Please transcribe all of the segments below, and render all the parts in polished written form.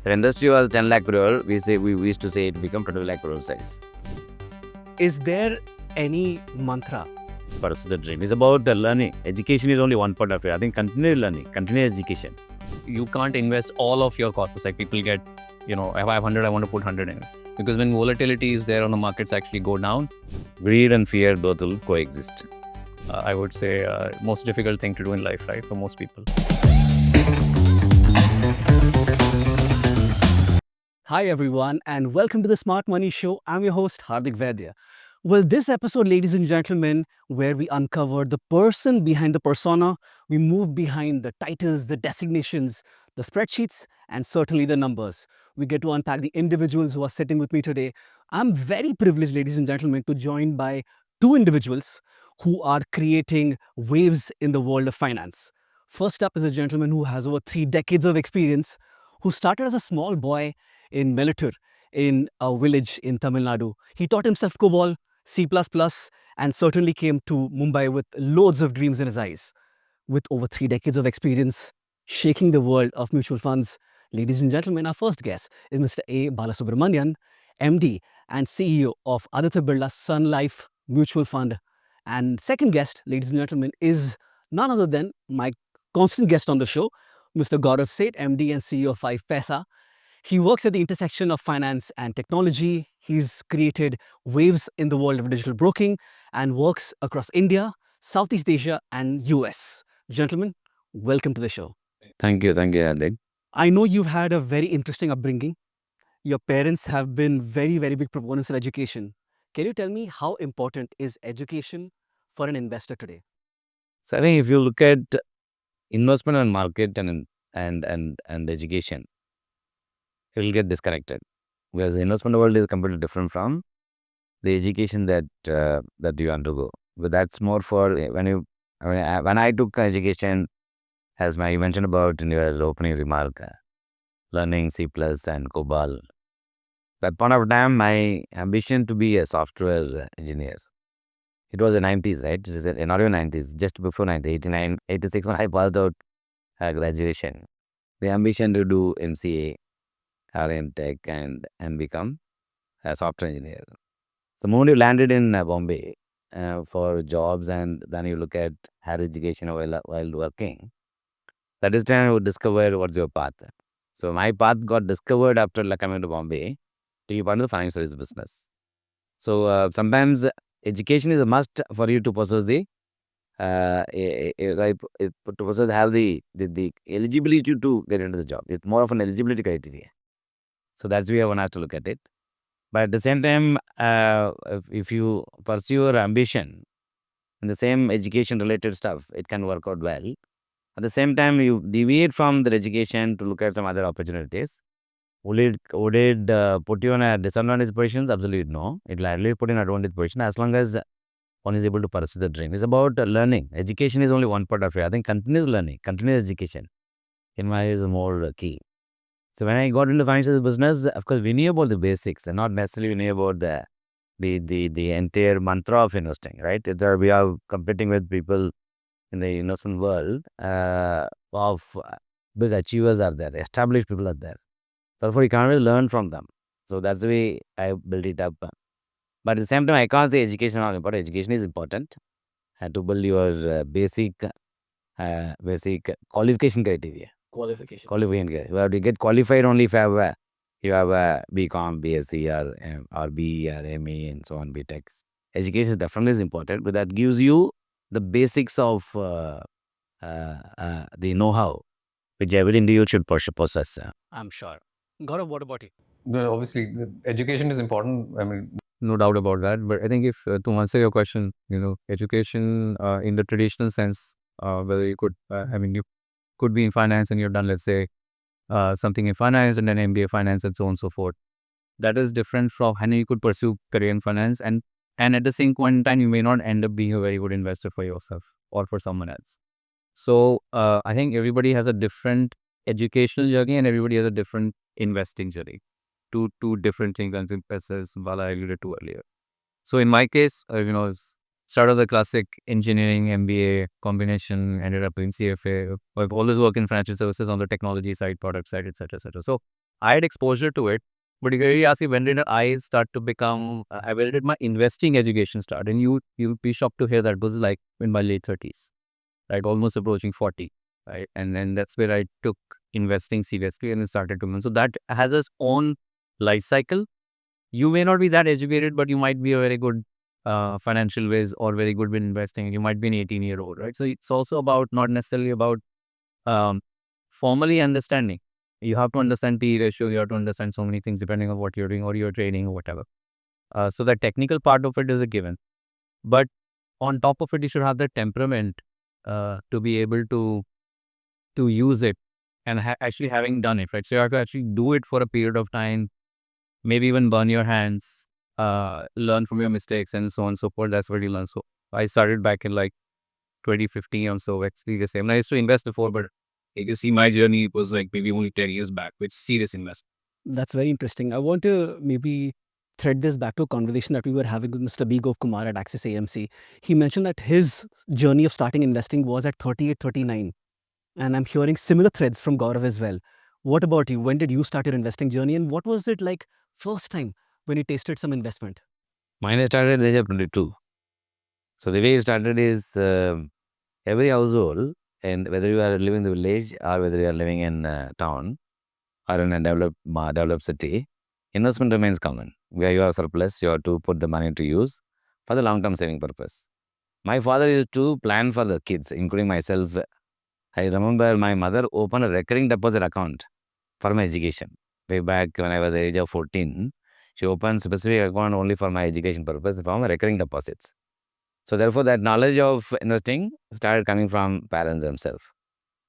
The industry was 10 lakh crore. We used to say it become 20 lakh crore size. Is there any mantra? Pursue the dream. It's about the learning. Education is only one part of it. I think continuous learning, continuous education. You can't invest all of your corpus. Like people get, I have 100, I want to put 100 in it. Because when volatility is there on the markets actually go down, Greed and fear both will coexist. I would say most difficult thing to do in life, right? For most people. Hi everyone and welcome to the Smart Money Show. I'm your host Hardik Vaidya. Well, this episode, ladies and gentlemen, where we uncover the person behind the persona, we move behind the titles, the designations, the spreadsheets, and certainly the numbers. We get to unpack the individuals who are sitting with me today. I'm very privileged, ladies and gentlemen, to join by two individuals who are creating waves in the world of finance. First up is a gentleman who has over 3 decades of experience, who started as a small boy in Melatur, in a village in Tamil Nadu. He taught himself COBOL, C++, and certainly came to Mumbai with loads of dreams in his eyes. With over 3 decades of experience shaking the world of mutual funds, ladies and gentlemen, our first guest is Mr. A. Balasubramanian, MD and CEO of Aditya Birla Sun Life Mutual Fund. And second guest, ladies and gentlemen, is none other than my constant guest on the show, Mr. Gaurav Seth, MD and CEO of 5paisa. He works at the intersection of finance and technology. He's created waves in the world of digital broking and works across India, Southeast Asia, and US. Gentlemen, welcome to the show. Thank you, Hardik. I know you've had a very interesting upbringing. Your parents have been very, very big proponents of education. Can you tell me how important is education for an investor today? So I think if you look at investment and market and education, you will get disconnected. Because the investment world is completely different from the education that you undergo. But that's more for when I took education, as you mentioned about in your opening remark, learning C plus and COBOL. That point of time, my ambition to be a software engineer. It was the 90s, right? It is not even 90s, just before 90, 89, 86 when I passed out graduation. The ambition to do MCA or MTech and become a software engineer. So, the moment you landed in Bombay for jobs and then you look at higher education while working, that is time you discover what's your path. So, my path got discovered after coming to Bombay to be part of the financial services business. So, sometimes education is a must for you to possess the to possess have the eligibility to get into the job. It's more of an eligibility criteria. So that's where one has to look at it. But at the same time, if you pursue your ambition and the same education related stuff, it can work out well. At the same time, you deviate from the education to look at some other opportunities. Would it put you in a disadvantaged position? Absolutely no. It will only put you in an advantage position as long as one is able to pursue the dream. It's about learning. Education is only one part of it. I think continuous learning, continuous education, in my view, is more key. So when I got into financial business, of course, we knew about the basics and not necessarily we knew about the entire mantra of investing, right? We are competing with people in the investment world of big achievers are there, established people are there. Therefore, you can't really learn from them. So that's the way I built it up. But at the same time, I can't say education is not important. Education is important to build your basic qualification criteria. Qualification. Qualification criteria. You have to get qualified only if you have a BCom, BSc, or BE, or ME, and so on, BTech. Education definitely is important, but that gives you the basics of the know-how which every individual should possess. I'm sure. Gaurav, what about you? obviously, education is important. I mean, No doubt about that. But I think if to answer your question, education in the traditional sense, whether you could, you could be in finance and you've done, let's say, something in finance and then MBA finance and so on and so forth. That is different from, and you could pursue career in finance and at the same point in time, you may not end up being a very good investor for yourself or for someone else. So I think everybody has a different educational journey and everybody has a different investing journey. Two different things, as Bala alluded to earlier. So in my case, started the classic engineering MBA combination, ended up in CFA. I've always worked in financial services on the technology side, product side, etc., etc. So I had exposure to it. But if you really ask me, when did I start to become, when did my investing education start? And you'll be shocked to hear that it was like in my late 30s, right? Almost approaching 40, right? And then that's where I took investing seriously and it started to. So that has its own life cycle. You may not be that educated, but you might be a very good financial ways or very good with investing. You might be an 18-year-old, right? So it's also about not necessarily about um, formally understanding. You have to understand P/E ratio. You have to understand so many things depending on what you're doing or you're trading or whatever. So the technical part of it is a given. But on top of it, you should have the temperament to be able to use it and actually having done it, right? So you have to actually do it for a period of time, maybe even burn your hands, learn from your mistakes and so on and so forth. That's what you learn. So I started back in like 2015 or so, actually the same. And I used to invest before, but you can see my journey was like maybe only 10 years back with serious investment. That's very interesting. I want to maybe thread this back to a conversation that we were having with Mr. B. Gop Kumar at Axis AMC. He mentioned that his journey of starting investing was at 38, 39. And I'm hearing similar threads from Gaurav as well. What about you? When did you start your investing journey? And what was it like first time when you tasted some investment? Mine started at the age of 22. So the way it started is every household, and whether you are living in the village or whether you are living in town or in a developed city, investment remains common. Where you have surplus, you have to put the money to use for the long-term saving purpose. My father used to plan for the kids, including myself. I remember my mother opened a recurring deposit account for my education. Way back when I was the age of 14, she opened specific account only for my education purpose for my recurring deposits. So therefore, that knowledge of investing started coming from parents themselves.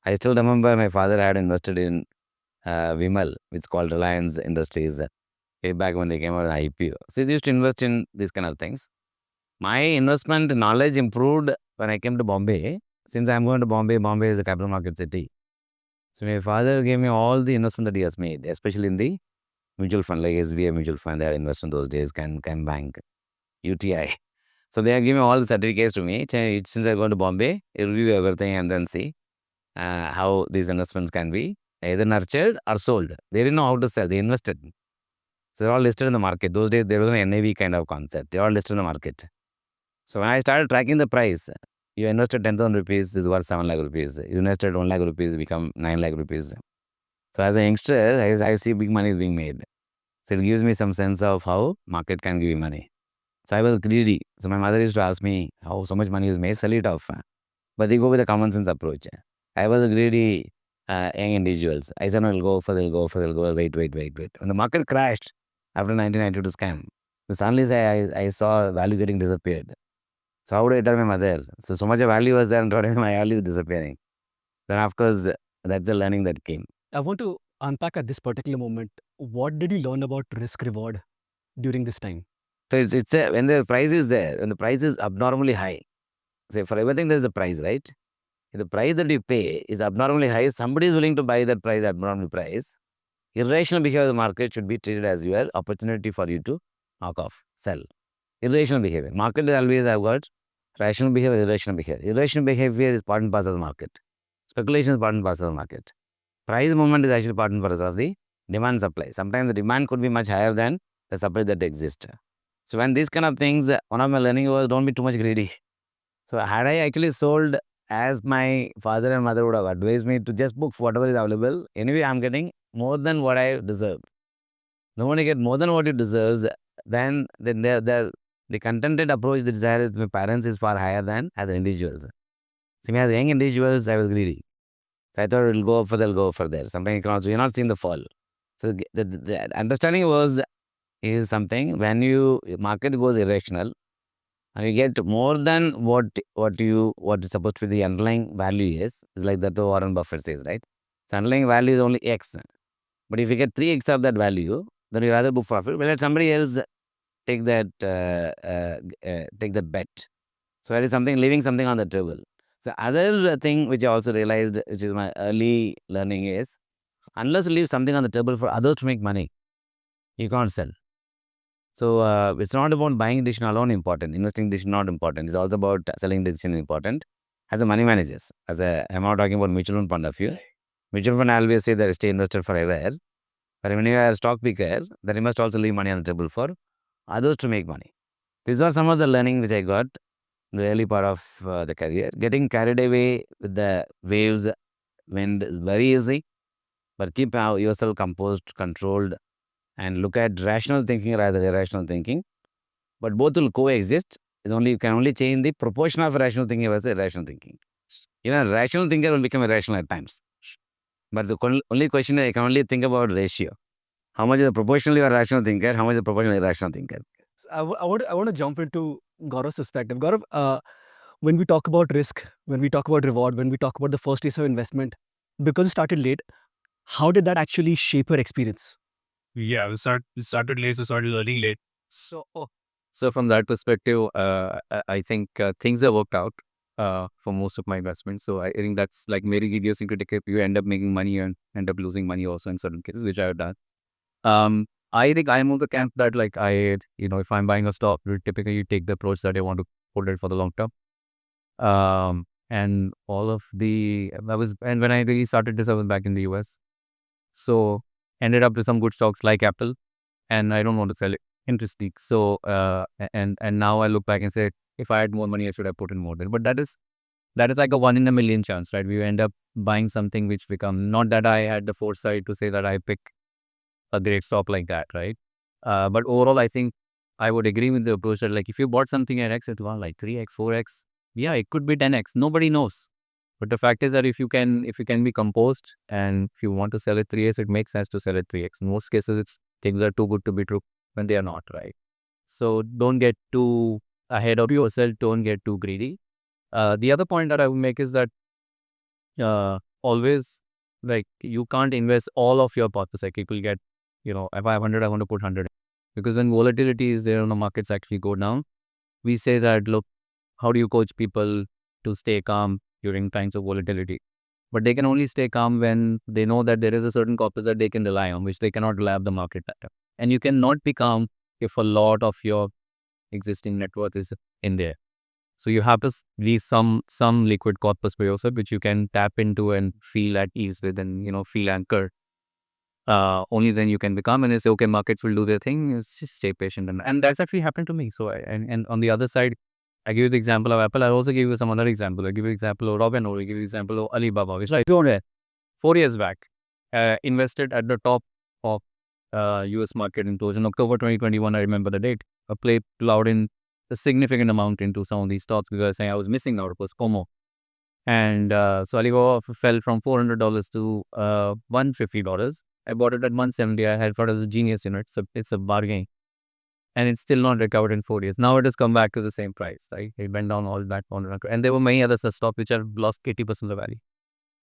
I still remember my father had invested in Vimal, which is called Reliance Industries, way back when they came out an IPO. So they used to invest in these kind of things. My investment knowledge improved when I came to Bombay. Since I'm going to Bombay, Bombay is a capital market city. So my father gave me all the investment that he has made, especially in the mutual fund, like SBI mutual fund. They had invested in those days, Can Bank, UTI. So they are giving all the certificates to me. Since I go to Bombay, I review everything and then see how these investments can be either nurtured or sold. They didn't know how to sell. They invested. So they're all listed in the market. Those days, there was an NAV kind of concept. They're all listed in the market. So when I started tracking the price, you invested 10,000 rupees, is worth 7 lakh rupees. You invested 1 lakh rupees, become 9 lakh rupees. So as a youngster, I see big money is being made. So it gives me some sense of how market can give you money. So I was greedy. So my mother used to ask me how so much money is made, sell it off. But they go with a common sense approach. I was a greedy young individuals. I said, no, they'll go for, wait. When the market crashed after 1992 scam, suddenly I saw value getting disappeared. So how would I tell my mother? So much of value was there and today my value is disappearing. Then of course, that's the learning that came. I want to unpack at this particular moment. What did you learn about risk reward during this time? So it's when the price is there, when the price is abnormally high. Say for everything there is a price, right? If the price that you pay is abnormally high, somebody is willing to buy that price, abnormal price. Irrational behavior of the market should be treated as your opportunity for you to knock off, sell. Irrational behavior. Market is always have got rational behavior, irrational behavior. Irrational behavior is part and parcel of the market. Speculation is part and parcel of the market. Price movement is actually part and parcel of the demand supply. Sometimes the demand could be much higher than the supply that exists. So when these kind of things, one of my learning was don't be too much greedy. So had I actually sold as my father and mother would have advised me to just book whatever is available, anyway I'm getting more than what I deserve. No one get more than what you deserves, then the contented approach, the desire with my parents is far higher than as individuals. See, as young individuals, I was greedy. So I thought it'll go up further, it'll go further. Sometimes you're not seeing the fall. So the understanding is something when market goes irrational and you get more than what is supposed to be the underlying value is like that Warren Buffett says, right? So underlying value is only X. But if you get 3X of that value, then you rather book profit. But let somebody else take that bet. So that is something, leaving something on the table. So other thing which I also realized, which is my early learning is, unless you leave something on the table for others to make money, you can't sell. So it's not about buying decision alone important. Investing decision not important. It's also about selling decision important. As a money managers, I'm not talking about mutual fund point of view. Mutual fund, I always say that stay invested forever. But when you are a stock picker, then you must also leave money on the table for others to make money. These are some of the learning which I got in the early part of the career. Getting carried away with the waves, wind is very easy, but keep yourself composed, controlled, and look at rational thinking rather than irrational thinking. But both will coexist. It's only you can only change the proportion of rational thinking versus irrational thinking. Even a rational thinker will become irrational at times. But the only question is I can only think about ratio. How much is the proportionally or rational thinker? How much is the proportionally irrational thinker? So I want to jump into Gaurav's perspective. Gaurav, when we talk about risk, when we talk about reward, when we talk about the first days of investment, because you started late, how did that actually shape your experience? Yeah, we started late, so started learning late. So from that perspective, I think things have worked out for most of my investments. So I think that's like very idiosyncratic. If you end up making money and end up losing money also in certain cases, which I have done. I think I'm of the camp that like if I'm buying a stock, we typically take the approach that I want to hold it for the long term. And all of the and when I really started this, I was back in the US. So ended up with some good stocks like Apple, and I don't want to sell it interesting. So and now I look back and say, if I had more money, I should have put in more there. But that is like a 1 in a million chance, right? We end up buying something which become not that I had the foresight to say that I pick a great stock like that, right? But overall, I think I would agree with the approach that like if you bought something at X, it was like 3X, 4X. Yeah, it could be 10X. Nobody knows. But the fact is that if you can be composed and if you want to sell it 3X, it makes sense to sell it 3X. In most cases, it's things are too good to be true when they are not, right? So don't get too ahead of yourself. Don't get too greedy. The other point that I would make is that always like you can't invest all of your pockets. Like people get, if I have 100, I want to put 100. Because when volatility is there and the markets actually go down, we say that, look, how do you coach people to stay calm during times of volatility? But they can only stay calm when they know that there is a certain corpus that they can rely on, which they cannot rely on the market data. And you cannot be calm if a lot of your existing net worth is in there. So you have to leave some liquid corpus for yourself, which you can tap into and feel at ease with and, feel anchored. Only then you can become and say, okay, markets will do their thing. Just stay patient. And that's actually happened to me. So, and on the other side, I give you the example of Apple. I also give you some other example. I give you example of Robinhood. I give you example of Alibaba, which I don't have 4 years back, invested at the top of US market in October 2021. I remember the date. I plowed in a significant amount into some of these stocks because I was missing out. It was FOMO. And so Alibaba fell from $400 to $150. I bought it at 170. I had thought it was a genius, it's a bargain. And it's still not recovered in 4 years. Now it has come back to the same price, right? It went down all that. And there were many other such stocks which have lost 80% of the value.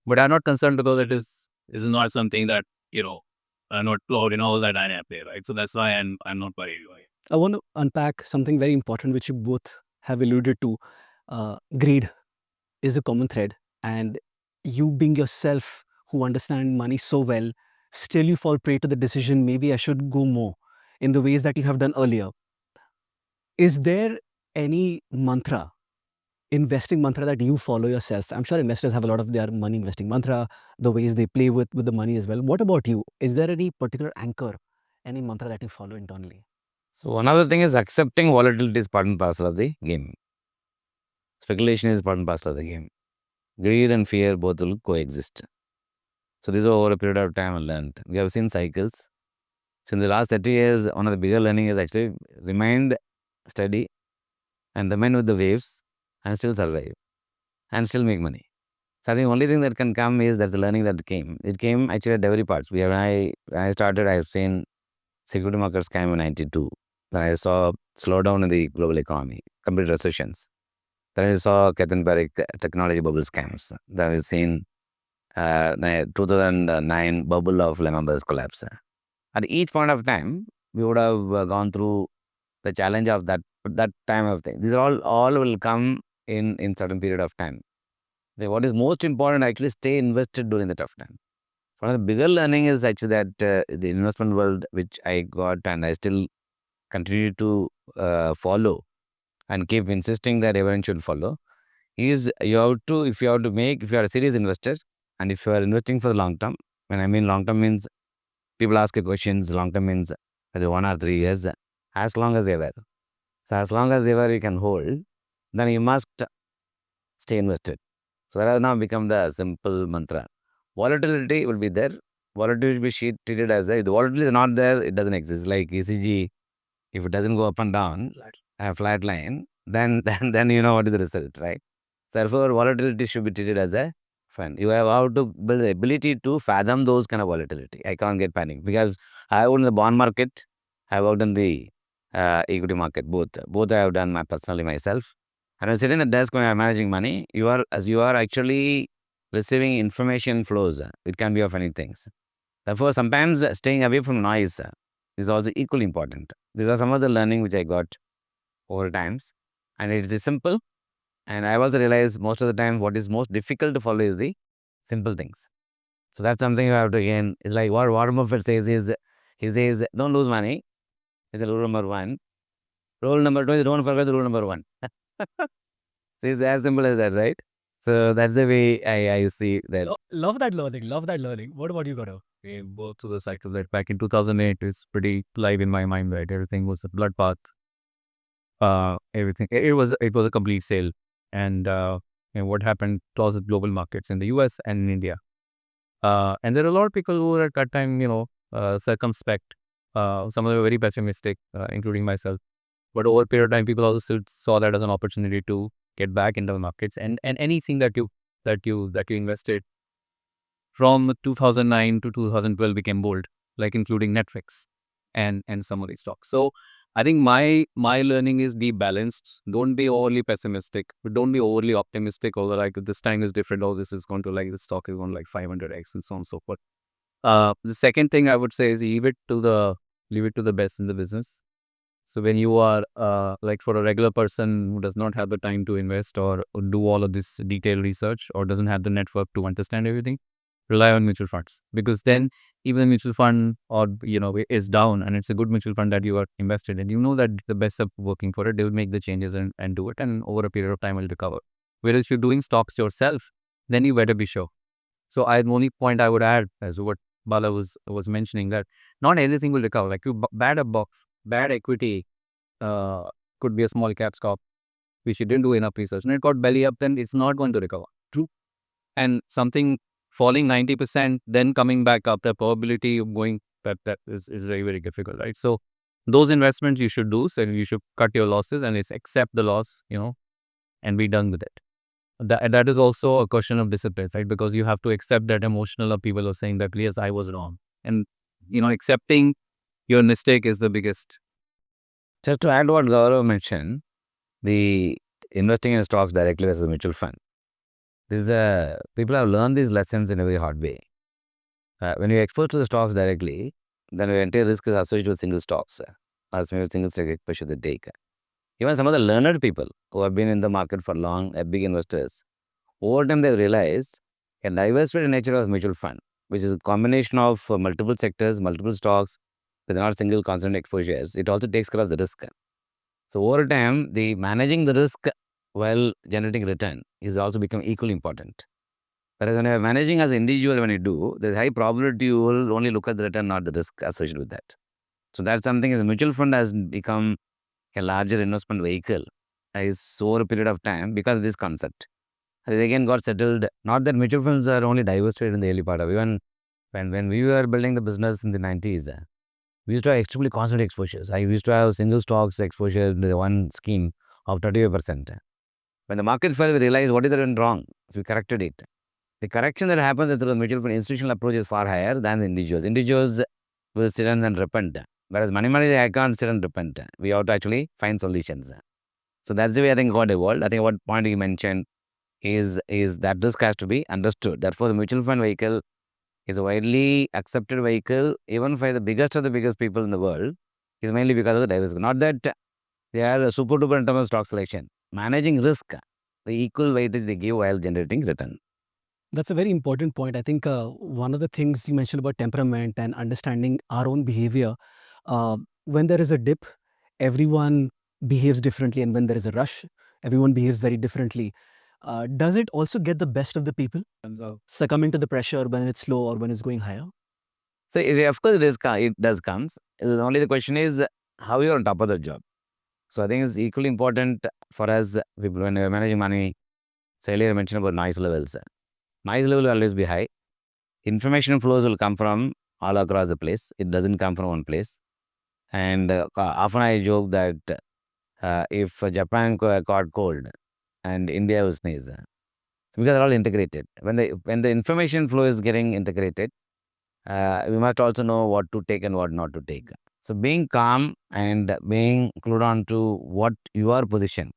But I'm not concerned because it is not something that, I'm not plowed in all that I have there, right? So that's why I'm not worried. I want to unpack something very important which you both have alluded to. Greed is a common thread, and you being yourself who understand money so well, still you fall prey to the decision, maybe I should go more in the ways that you have done earlier. Is there any mantra, investing mantra that you follow yourself? I'm sure investors have a lot of their money investing mantra, the ways they play with the money as well. What about you? Is there any particular anchor, any mantra that you follow internally? So one other thing is accepting volatility is part and parcel of the game. Speculation is part and parcel of the game. Greed and fear both will coexist. So this is over a period of time I learned. We have seen cycles. So in the last 30 years, one of the bigger learning is actually remained steady and remain with the waves and still survive and still make money. So I think only thing that can come is that's the learning that came. It came actually at every part. When I started, I've seen security markets came in 92. Then I saw slowdown in the global economy, complete recessions. Then I saw Katzenberg technology bubble scams. Then I've seen 2009 bubble of Lehman Brothers collapse. At each point of time, we would have gone through the challenge of that time of thing. These are all will come in certain period of time. What is most important, actually stay invested during the tough time. One of the bigger learning is actually that the investment world, which I got and I still continue to follow and keep insisting that everyone should follow, is if you are a serious investor and if you are investing for the long term, when I mean long term means People ask you questions, long term means whether 1 or 3 years, as long as they were. So as long as they were, you can hold, then you must stay invested. So that has now become the simple mantra. Volatility will be there. Volatility will be treated as if the volatility is not there, it doesn't exist. Like ECG, if it doesn't go up and down, a flat line, then you know what is the result, right? Therefore, volatility should be treated as a fun. You have how to build the ability to fathom those kind of volatility. I can't get panic because I worked in the bond market, I worked in the equity market, both. Both I have done my personally myself. And when sitting at the desk when I'm managing money, you are actually receiving information flows. It can be of many things. Therefore, sometimes staying away from noise is also equally important. These are some of the learning which I got over times. And it is simple. And I also realized most of the time what is most difficult to follow is the simple things. So that's something you have to again. It's like what Warren Buffett says is he says, don't lose money. Is the rule number one. Rule number two is don't forget the rule number one. So it's as simple as that, right? So that's the way I see that. Love that learning. Love that learning. What about you, Gaurav? Both to the cycle that back in 2008 is pretty live in my mind, right? Everything was a bloodbath. Everything it was a complete sale, and what happened to global markets in the US and in India. And there are a lot of people who were at that time, circumspect. Some of them were very pessimistic, including myself. But over a period of time, people also saw that as an opportunity to get back into the markets, and anything that you invested from 2009 to 2012 became bold, like including Netflix and some of these stocks. So I think my learning is be balanced. Don't be overly pessimistic, but don't be overly optimistic. Over like this time is different. Oh, this is going to like the stock is going like 500x and so on and so forth. The second thing I would say is leave it to the best in the business. So when you are like for a regular person who does not have the time to invest or do all of this detailed research or doesn't have the network to understand everything, rely on mutual funds, because then even the mutual fund or is down and it's a good mutual fund that you are invested in, that the best are working for it, they will make the changes and do it, and over a period of time will recover. Whereas if you're doing stocks yourself, then you better be sure. So the only point I would add as what Bala was mentioning, that not everything will recover. Like you bad equity could be a small cap stock which you didn't do enough research and it got belly up, then it's not going to recover. True. And something falling 90%, then coming back up, the probability of going that is very, very difficult, right? So those investments you should do, so you should cut your losses and it's accept the loss, and be done with it. That is also a question of discipline, right? Because you have to accept that emotional of people are saying that, yes, I was wrong. And, accepting your mistake is the biggest. Just to add what Gaurav mentioned, the investing in stocks directly versus a mutual fund. People have learned these lessons in a very hard way. When you expose to the stocks directly, then your entire risk is associated with single stocks or single stock exposure they take. Even some of the learned people who have been in the market for long, big investors, over time they realized a diversified nature of mutual fund, which is a combination of multiple sectors, multiple stocks, with not single constant exposures. It also takes care of the risk. So over time, the managing the risk while generating return is also become equally important. Whereas when you are managing as an individual, when you do, there's high probability you will only look at the return, not the risk associated with that. So that's something as a mutual fund has become a larger investment vehicle is over a period of time because of this concept. They again got settled. Not that mutual funds are only diversified in the early part of even when we were building the business in the 90s, we used to have extremely constant exposures. I used to have single stocks exposure in the one scheme of 35%. When the market fell, we realized what is went wrong. So we corrected it. The correction that happens through the mutual fund institutional approach is far higher than the individuals. Individuals will sit and then repent. Whereas money, I can't sit and repent. We have to actually find solutions. So that's the way I think got evolved. I think what point you mentioned is that risk has to be understood. Therefore, the mutual fund vehicle is a widely accepted vehicle, even by the biggest of the biggest people in the world, is mainly because of the diversity. Not that they are super duper in terms of stock selection. Managing risk, the equal weightage they give while generating return. That's a very important point. I think one of the things you mentioned about temperament and understanding our own behavior, when there is a dip, everyone behaves differently. And when there is a rush, everyone behaves very differently. Does it also get the best of the people succumbing to the pressure when it's slow or when it's going higher? So of course it does comes. Only the question is how you're on top of the job. So I think it's equally important for us people when we're managing money. So earlier I mentioned about noise levels. Noise level will always be high. Information flows will come from all across the place. It doesn't come from one place. And often I joke that if Japan caught cold and India will sneeze, because they're all integrated. When the information flow is getting integrated, we must also know what to take and what not to take. So being calm and being clued on to what your position.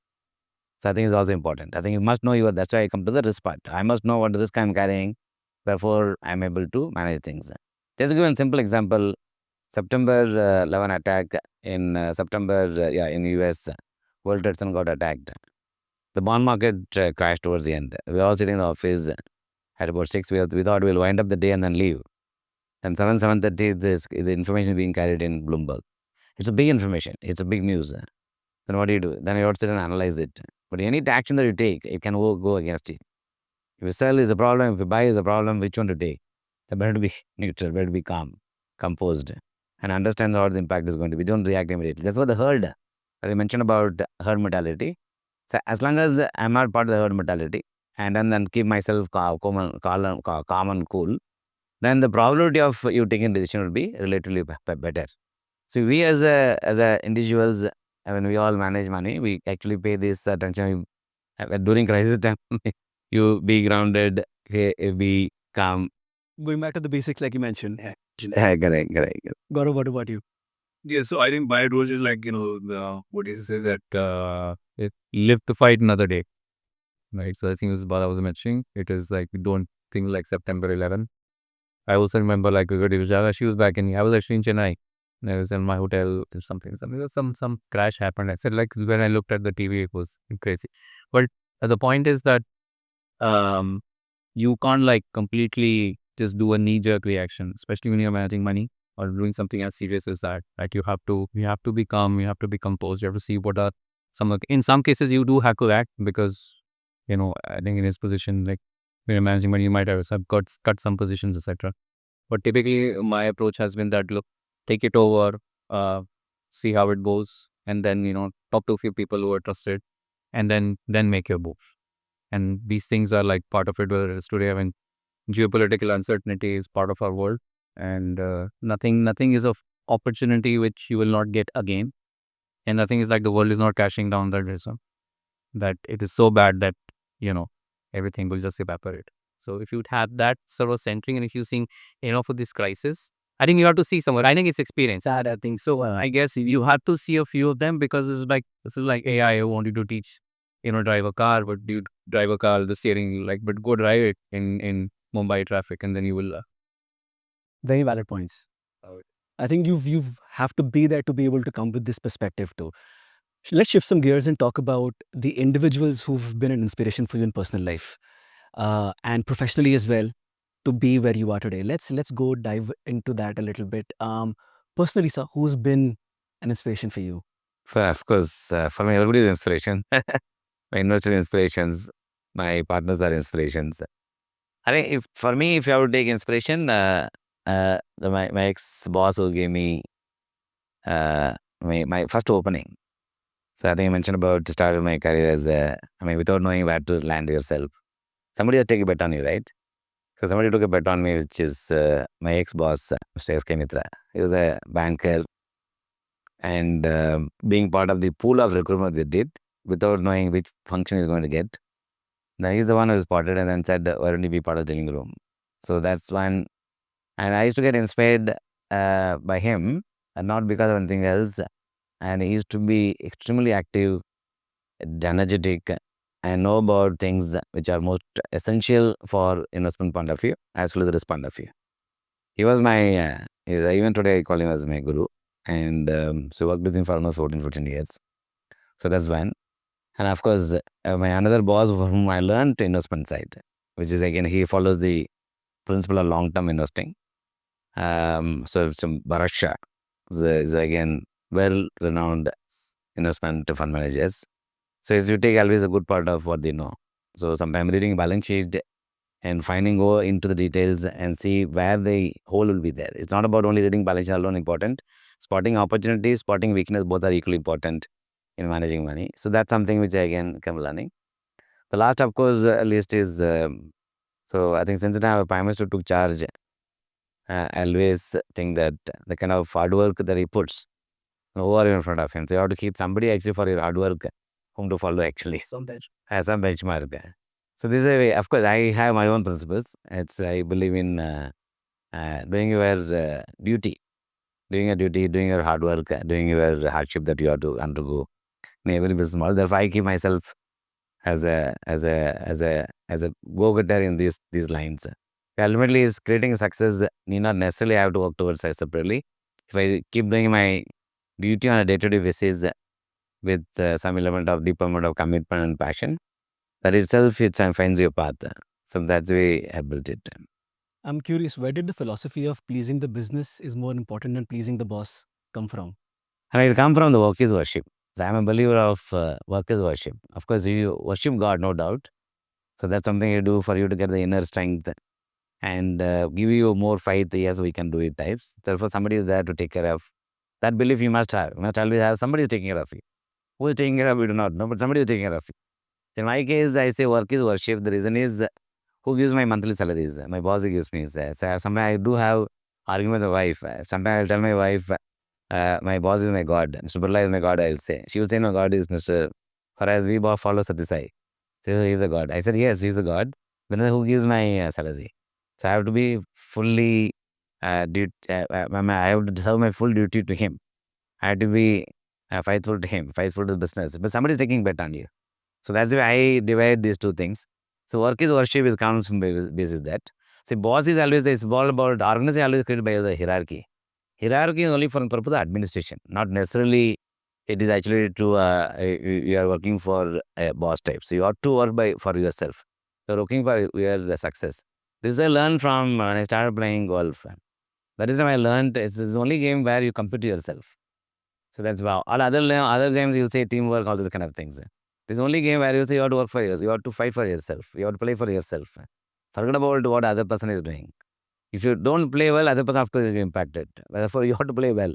So I think is also important. I think you must know that's why I come to the risk part. I must know what risk I'm carrying before I'm able to manage things. Just to give a simple example, September 11 attack in September, in US, World Trade Center got attacked. The bond market crashed towards the end. We were all sitting in the office at about 6. We thought we'll wind up the day and then leave. And 7:30, the information being carried in Bloomberg. It's a big information. It's a big news. Then what do you do? Then you have to sit and analyze it. But any action that you take, it can go against you. If you sell is a problem, if you buy is a problem, which one to take? They better to be neutral, better to be calm, composed, and understand what the impact is going to be. Don't react immediately. That's what the herd that I mentioned about herd mentality. So as long as I'm not part of the herd mentality, and then keep myself calm and cool, then the probability of you taking decision will be relatively better. So we as a individuals, when we all manage money, we actually pay this attention during crisis time. You be grounded, be calm. Going back to the basics, like you mentioned. Correct. Gaurav, what about you? Yeah, so I think my approach is like, what is it that live to fight another day, right? So I think this is what I was mentioning. It is like, we don't think like September 11. I also remember like she was back I was actually in Chennai. I was in my hotel, some crash happened. I said like, when I looked at the TV, it was crazy. But the point is that um, you can't like completely just do a knee-jerk reaction, especially when you're managing money or doing something as serious as that. Like you have to be calm, you have to be composed, you have to see what are in some cases you do have to act because, I think in his position, like when you're managing money, you might have cut some positions, etc. But typically my approach has been that, look, take it over, see how it goes, and then, talk to a few people who are trusted, and then make your move. And these things are like part of it, whether it's today, I mean, geopolitical uncertainty is part of our world, and nothing is of opportunity which you will not get again, and nothing is like the world is not crashing down that reason, that it is so bad that everything will just evaporate. So if you have that sort of centering, and if you've seen enough of this crisis, I think you have to see somewhere. I think it's experience. I think so. I guess you have to see a few of them, because this is like AI. I want you to teach, drive a car, but you drive a car, the steering, like, but go drive it in Mumbai traffic, and then you will. Very valid points. I think you've have to be there to be able to come with this perspective too. Let's shift some gears and talk about the individuals who've been an inspiration for you in personal life and professionally as well, to be where you are today. Let's go dive into that a little bit. Personally, sir, who's been an inspiration for you? Of course, for me, everybody is inspiration. My investor inspirations, my partners are inspirations. I think for me, if I would take inspiration, my ex boss who gave me my first opening. So I think I mentioned about starting my career as without knowing where to land yourself. Somebody has taken a bet on you, right? So somebody took a bet on me, which is my ex boss, Mr. S.K. Mitra. He was a banker, and being part of the pool of recruitment they did without knowing which function he's going to get. Now he's the one who spotted and then said, why don't you be part of the dealing room? So that's one. And I used to get inspired by him, and not because of anything else. And he used to be extremely active, energetic, and know about things which are most essential for investment point of view as well as the risk point of view. He was my, even today I call him as my guru. And so I worked with him for almost 15 years. So that's one. And of course, my another boss from whom I learned investment side, which is again, he follows the principle of long-term investing. So Barasha is again well-renowned investment fund managers. So if you take always a good part of what they know. So sometimes reading balance sheet, and go into the details and see where the hole will be there. It's not about only reading balance sheet alone important. Spotting opportunities, spotting weakness, both are equally important in managing money. So that's something which I again come learning. The last, of course, list is so I think since the time Prime Minister took charge, I always think that the kind of hard work that he puts over in front of him. So you have to keep somebody actually for your hard work whom to follow actually as a benchmark. So this is a way. Of course, I have my own principles. It's I believe in doing your duty, doing your hard work, doing your hardship that you have to undergo in every business model. Therefore, I keep myself as a go-getter in these lines. Ultimately, is creating success need not necessarily have to work towards it separately. If I keep doing my duty on a day-to-day basis with some element of deep amount of commitment and passion, that itself finds your path. So that's the way I built it. I'm curious, where did the philosophy of pleasing the business is more important than pleasing the boss come from? And it come from the work is worship. So I'm a believer of work is worship. Of course, you worship God, no doubt. So that's something you do for you to get the inner strength and give you more faith. Yes, we can do it types. Therefore, somebody is there to take care of that belief. You must have. You must always have somebody is taking care of you. Who is taking care of you? We do not know, but somebody is taking care of you. In my case, I say work is worship. The reason is who gives my monthly salaries? My boss gives me. So sometimes I do have argument with my wife. Sometimes I'll tell my wife, my boss is my God. Mr. Birla is my God, I'll say. She will say, no, God is Mr. Whereas we both follow Satisai. So he is a God. I said, yes, he is a God. Then who gives my salary? So I have to be fully, I have to serve my full duty to him. I have to be faithful to him, faithful to the business. But somebody is taking bet on you. So that's the way I divide these two things. So work is worship is comes from basis that. See, boss is always, it's all about, organization always created by the hierarchy. Hierarchy is only for the purpose of administration, not necessarily it is actually true. You are working for a boss type. So you have to work for yourself. You're working for your success. This I learned from when I started playing golf. That is how I learned it's the only game where you compete to yourself. So that's wow. All other games you say teamwork, all those kind of things. This only game where you say you have to work for yourself, you have to fight for yourself, you have to play for yourself. Forget about what other person is doing. If you don't play well, other person of course will be impacted. Therefore, you have to play well.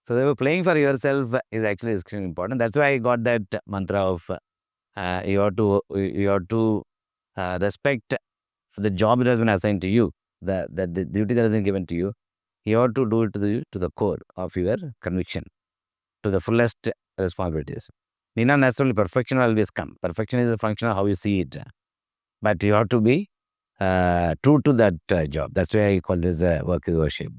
So they were playing for yourself is actually extremely important. That's why I got that mantra of you have to respect the job that has been assigned to you, the duty that has been given to you. You have to do it to the core of your conviction, to the fullest responsibilities. Need not necessarily perfection will always come. Perfection is a function of how you see it, but you have to be true to that job. That's why I call this work is worship.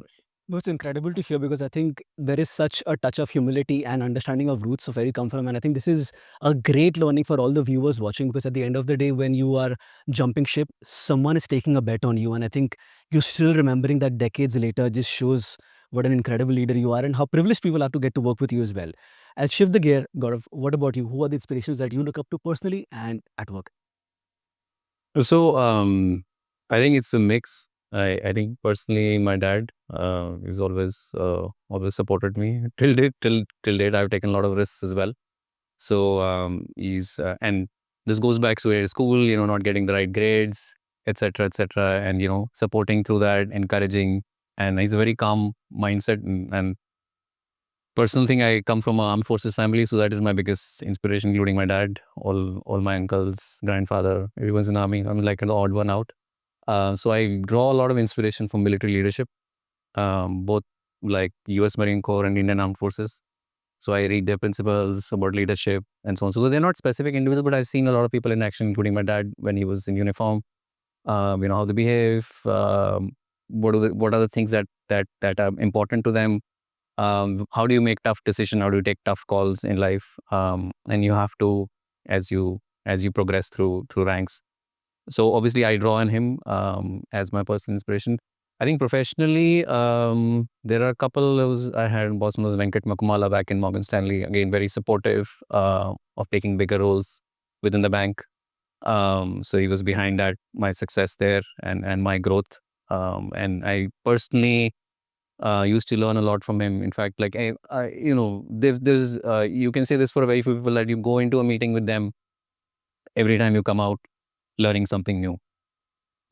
No, it's incredible to hear because I think there is such a touch of humility and understanding of roots of where you come from. And I think this is a great learning for all the viewers watching because at the end of the day, when you are jumping ship, someone is taking a bet on you. And I think you're still remembering that decades later just shows what an incredible leader you are and how privileged people are to get to work with you as well. I'll shift the gear. Gaurav, what about you? Who are the inspirations that you look up to personally and at work? So I think it's a mix. I think personally my dad is always supported me till date. I've taken a lot of risks as well. So he's and this goes back to school, not getting the right grades, etc., and supporting through that, encouraging, and he's a very calm mindset. And personal thing, I come from a armed forces family, so that is my biggest inspiration, including my dad, all my uncles, grandfather, everyone's in army. I'm like an odd one out. So I draw a lot of inspiration from military leadership, both like U.S. Marine Corps and Indian Armed Forces. So I read their principles about leadership and so on. So they're not specific individuals, but I've seen a lot of people in action, including my dad when he was in uniform. How they behave, what are the things that are important to them. How do you make tough decisions? How do you take tough calls in life? And you have to, as you progress through ranks. So obviously, I draw on him as my personal inspiration. I think professionally, there are a couple. I had boss was Venkat Makumala back in Morgan Stanley. Again, very supportive of taking bigger roles within the bank. So he was behind that my success there and my growth. And I personally used to learn a lot from him. In fact, like there's you can say this for very few people that you go into a meeting with them every time you come out learning something new.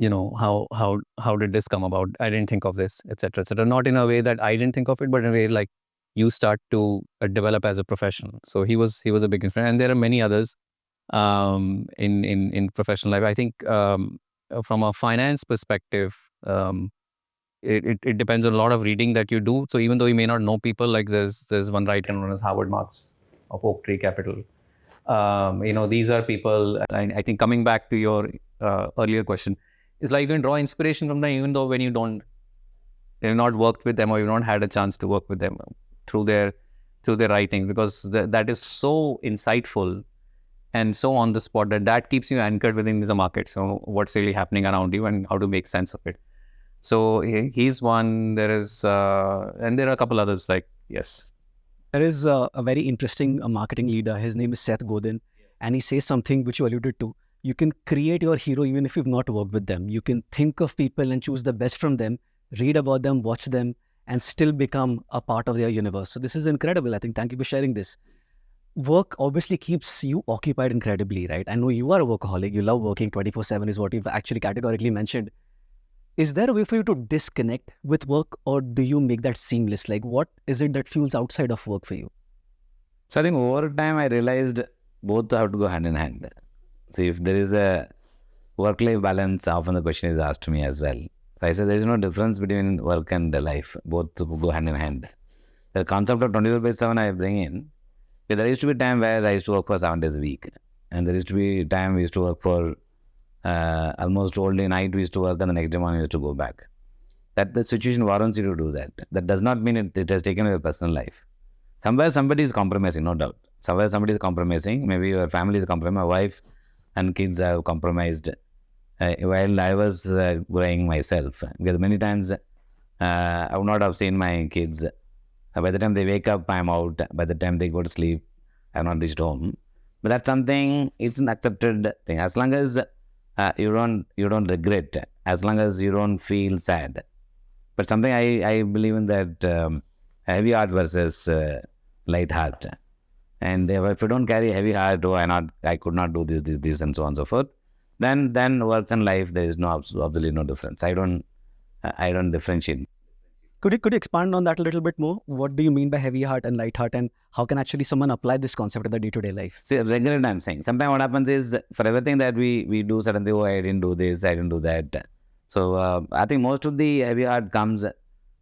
how did this come about? I didn't think of this, etc., etc. Not in a way that I didn't think of it, but in a way like you start to develop as a professional. So he was a big influence, and there are many others in professional life. I think from a finance perspective, it depends on a lot of reading that you do. So even though you may not know people, like there's one writer known as Howard Marks of Oak Tree Capital. These are people. I think coming back to your earlier question, it's like you can draw inspiration from them, even though when you've not worked with them or you've not had a chance to work with them through their writing, because that is so insightful and so on the spot that keeps you anchored within the market. So what's really happening around you and how to make sense of it. So he's one. There is, and there are a couple others. Like yes, There is a very interesting marketing leader. His name is Seth Godin, and he says something which you alluded to. You can create your hero even if you've not worked with them. You can think of people and choose the best from them, read about them, watch them, and still become a part of their universe. So this is incredible. I think thank you for sharing this. Work obviously keeps you occupied incredibly, right? I know you are a workaholic. You love working 24/7 is what you've actually categorically mentioned. Is there a way for you to disconnect with work, or do you make that seamless? Like, what is it that fuels outside of work for you? So I think over time I realized both have to go hand in hand. So if there is a work-life balance, often the question is asked to me as well. So I said there is no difference between work and life. Both go hand in hand. The concept of 24/7 I bring in. There used to be a time where I used to work for 7 days a week. And there used to be a time we used to work for almost all day night we used to work, and the next day morning we used to go back. That the situation warrants you to do that. That does not mean it has taken away your personal life. Somewhere somebody is compromising, no doubt. Somewhere somebody is compromising. Maybe your family is compromising. My wife and kids have compromised while I was growing myself. Because many times I would not have seen my kids. By the time they wake up, I'm out. By the time they go to sleep, I've not reached home. But that's something, it's an accepted thing. As long as you don't regret, as long as you don't feel sad. But something I believe in that heavy heart versus light heart. And if you don't carry a heavy heart, I could not do this, and so on and so forth. Then work and life, there is absolutely no difference. I don't differentiate. Could you expand on that a little bit more? What do you mean by heavy heart and light heart, and how can actually someone apply this concept in their day-to-day life? See, regularly I'm saying. Sometimes what happens is, for everything that we do, suddenly, oh, I didn't do this, I didn't do that. So I think most of the heavy heart comes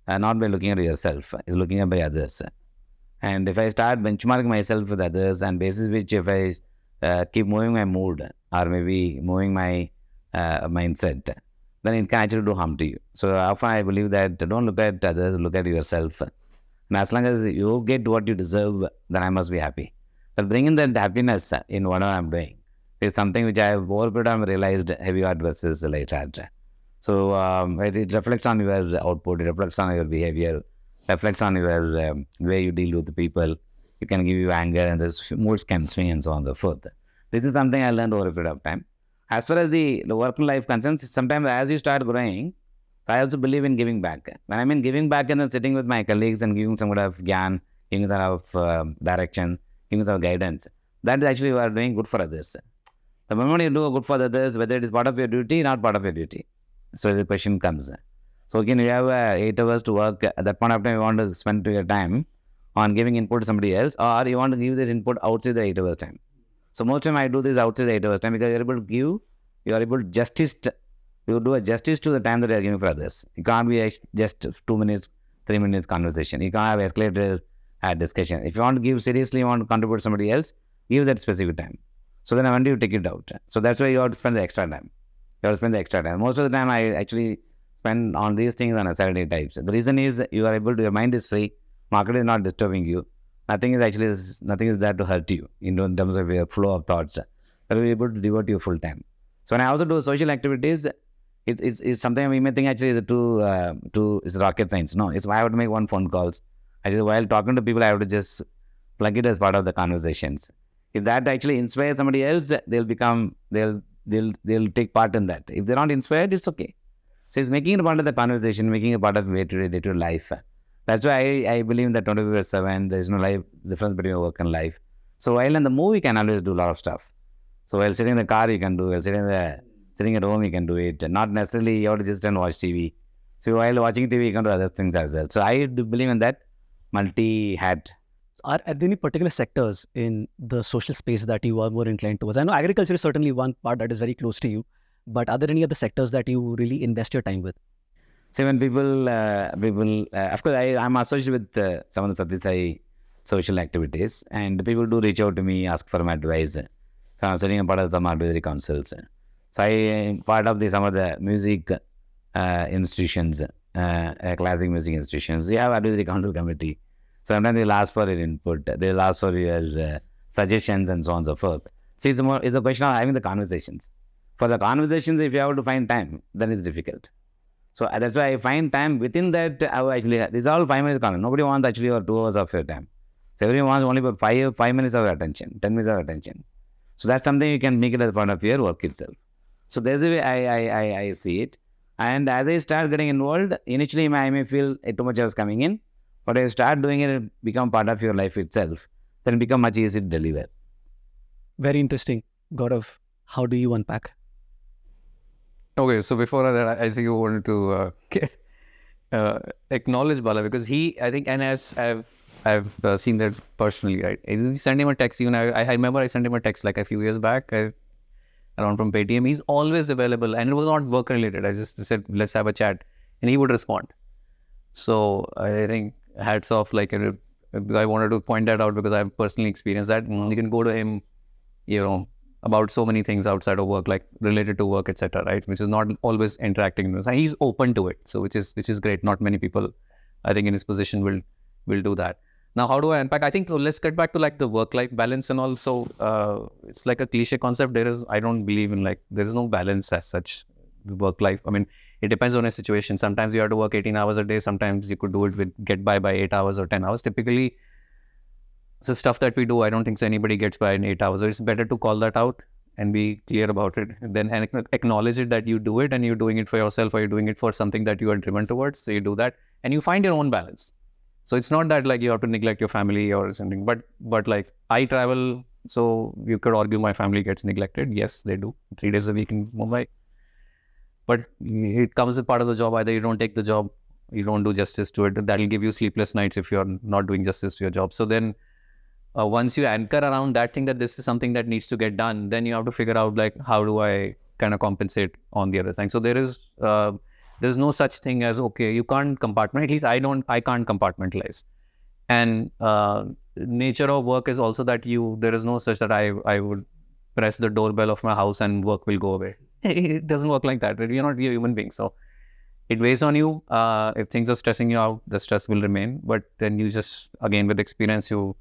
not by looking at yourself, is looking at by others. And if I start benchmarking myself with others, and basis which if I keep moving my mood or maybe moving my mindset, then it can actually do harm to you. So often I believe that don't look at others, look at yourself. And as long as you get what you deserve, then I must be happy. But bringing that happiness in whatever I'm doing is something which I have over period of time realized heavy heart versus light heart. So it reflects on your output, it reflects on your behavior, reflects on your way you deal with the people. It can give you anger, and there's moods can swing and so on and so forth. This is something I learned over a period of time. As far as the work life concerns, sometimes as you start growing, I also believe in giving back. When I mean giving back, and then sitting with my colleagues and giving some kind of gyan, giving some of direction, giving some guidance, that is actually you are doing good for others. The moment you do good for others, whether it is part of your duty, not part of your duty. So the question comes. So again, you have 8 hours to work. At that point of time, you want to spend your time on giving input to somebody else, or you want to give this input outside the 8 hours time. So most time I do this outside the 8 hours time, because you are able to give, you are able to justice, you do a justice to the time that you are giving for others. It can't be just 2 minutes, 3 minutes conversation. You can't have escalated discussion. If you want to give seriously, you want to contribute to somebody else, give that specific time. So then when do you take it out? So that's why you have to spend the extra time. You have to spend the extra time. Most of the time I actually spend on these things on a Saturday types. The reason is you are able to, your mind is free, market is not disturbing you. Nothing is there to hurt you in terms of your flow of thoughts. That will be able to devote you full time. So when I also do social activities, it's something we may think actually is rocket science. No, it's why I have to make one phone calls. Actually, while talking to people, I have to just plug it as part of the conversations. If that actually inspires somebody else, they'll take part in that. If they're not inspired, it's okay. So it's making it part of the conversation, making it part of day-to-day life. That's why I believe in that 24/7, there is no life difference between work and life. So while in the movie, you can always do a lot of stuff. So while sitting in the car, you can do. While sitting Sitting at home, you can do it. Not necessarily you have to just watch TV. So while watching TV, you can do other things as well. So I do believe in that multi-hat. Are there any particular sectors in the social space that you are more inclined towards? I know agriculture is certainly one part that is very close to you, but are there any other sectors that you really invest your time with? So when people, of course, I'm associated with some of the Satisai social activities, and people do reach out to me, ask for my advice. So I'm sitting a part of some advisory councils. So I am part of some of the music institutions, classic music institutions. We have advisory council committee. So sometimes they'll ask for your input, they'll ask for your suggestions and so on and so forth. So it's a question of having the conversations. For the conversations, if you have to find time, then it's difficult. So that's why I find time within that. This is all 5 minutes content. Nobody wants actually or 2 hours of your time. So everyone wants only for 5 minutes of attention, 10 minutes of attention. So that's something you can make it as part of your work itself. So there's a way I see it. And as I start getting involved, initially I may feel too much was coming in, but as I start doing it, it become part of your life itself. Then it become much easier to deliver. Very interesting. Gaurav, how do you unpack? Okay, so before that, I think you wanted to acknowledge Bala, because I think, and as I've seen that personally, right? You send him a text. Even I remember I sent him a text like a few years back, around from Paytm. He's always available, and it was not work related. I just said, let's have a chat, and he would respond. So I think hats off. Like, I wanted to point that out because I've personally experienced that. You can go to him, about so many things outside of work, like related to work, etc. Right, which is not always interacting with us. And he's open to it, so which is great. Not many people, I think, in his position will do that. Now, how do I unpack? I think let's get back to like the work-life balance and also it's like a cliche concept. I don't believe in there is no balance as such. Work-life. I mean, it depends on a situation. Sometimes you have to work 18 hours a day. Sometimes you could do it get by 8 hours or 10 hours. Typically, the stuff that we do, I don't think so anybody gets by in 8 hours. So it's better to call that out and be clear about it. Then acknowledge it that you do it and you're doing it for yourself or you're doing it for something that you are driven towards. So you do that and you find your own balance. So it's not that like you have to neglect your family or something, but like I travel, so you could argue my family gets neglected. Yes, they do. 3 days a week in Mumbai. But it comes as part of the job. Either you don't take the job, you don't do justice to it. That'll give you sleepless nights if you're not doing justice to your job. So then once you anchor around that thing that this is something that needs to get done, then you have to figure out like, how do I kind of compensate on the other thing? So there's no such thing as, okay, you can't compartmentalize. At least I can't compartmentalize. And nature of work is also that there is no such that I would press the doorbell of my house and work will go away. It doesn't work like that. You're not a human being. So it weighs on you. If things are stressing you out, the stress will remain. But then you just, again, with experience, you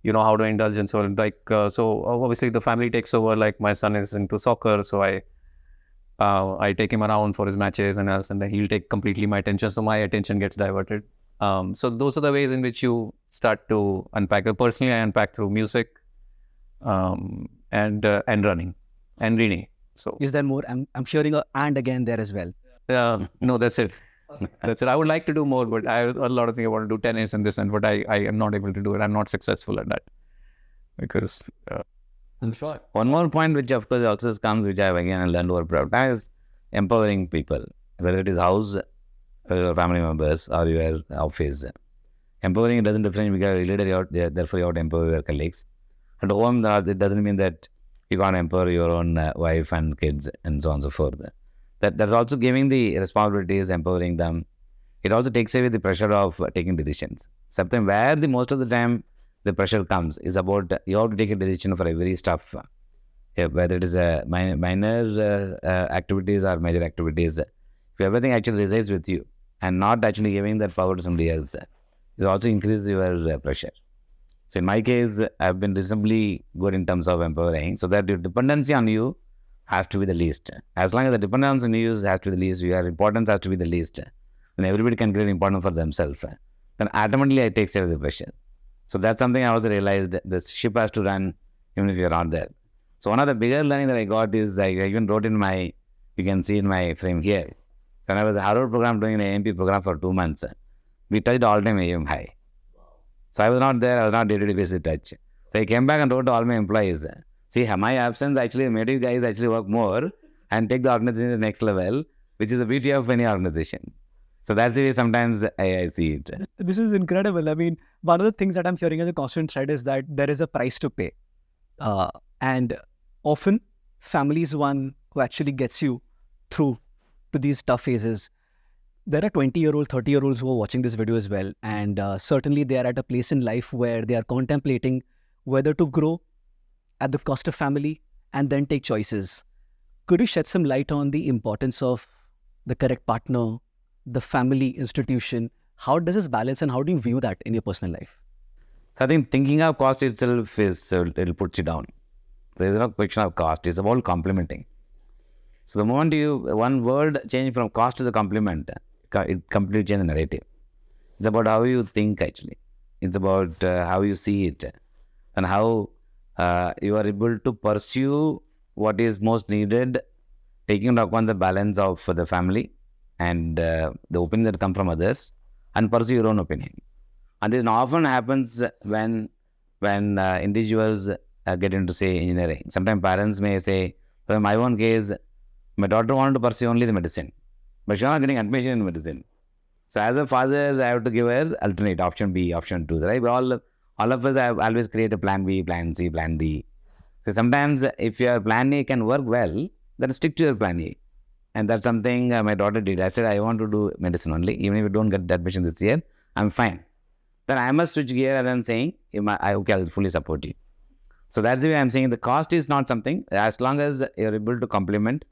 know how to indulge. And so so obviously the family takes over. Like my son is into soccer. So I take him around for his matches and else, and then he'll take completely my attention. So my attention gets diverted. So those are the ways in which you start to unpack. Personally, I unpack through music, and running and reading. So Is there more? I'm hearing a and again there as well. no, that's it. That's it. I would like to do more, but I have a lot of things. I want to do tennis and this and but I am not able to do it. I'm not successful at that because. One more point, which of course also comes, which I've again learned over period of time, is empowering people, whether it is house, your family members, or your office. Empowering doesn't differentiate because you're a leader, therefore you have to empower your colleagues. At home, it doesn't mean that you can't empower your own wife and kids and so on and so forth. That's also giving the responsibilities, empowering them. It also takes away the pressure of taking decisions. Sometimes where most of the time the pressure comes is about you have to take a decision for every stuff, whether it is a minor activities or major activities. If everything actually resides with you and not actually giving that power to somebody else, it also increases your pressure. So in my case, I've been reasonably good in terms of empowering, so that your dependency on you has to be the least. As long as the dependence on you has to be the least, your importance has to be the least, then everybody can create importance for themselves. Then automatically it takes away the pressure. So that's something I also realized. The ship has to run even if you're not there. So one of the bigger learning that I got is I even wrote in you can see in my frame here. When I was a Harvard program doing an AMP program for 2 months, we touched all-time AM high. So I was not there, I was not day-to-day basis touch. So I came back and wrote to all my employees, see, my absence actually made you guys actually work more. and take the organization to the next level, which is the beauty of any organization. So that's the way sometimes I see it. This is incredible. I mean, one of the things that I'm hearing as a constant thread is that there is a price to pay. And often, family is one who actually gets you through to these tough phases. There are 20-year-old, 30-year-olds who are watching this video as well. And certainly they are at a place in life where they are contemplating whether to grow at the cost of family and then take choices. Could you shed some light on the importance of the correct partner, the family institution? How does this balance and how do you view that in your personal life? So I think thinking of cost itself is, it'll put you down. There is no question of cost. It's about complementing. So the moment one word change from cost to the complement, it completely changes the narrative. It's about how you think actually. It's about how you see it and how you are able to pursue what is most needed, taking into account the balance of the family and the opinion that come from others, and pursue your own opinion. And this often happens when individuals get into, say, engineering. Sometimes parents may say, so in my own case, my daughter wanted to pursue only the medicine, but she's not getting admission in medicine. So as a father, I have to give her alternate option B, option 2, right? But all of us have always create a plan B, plan C, plan D. So sometimes if your plan A can work well, then stick to your plan A. And that's something my daughter did. I said, I want to do medicine only. Even if you don't get admission this year, I'm fine. Then I must switch gear and then saying, okay, I'll fully support you. So that's the way I'm saying the cost is not something. As long as you're able to complement,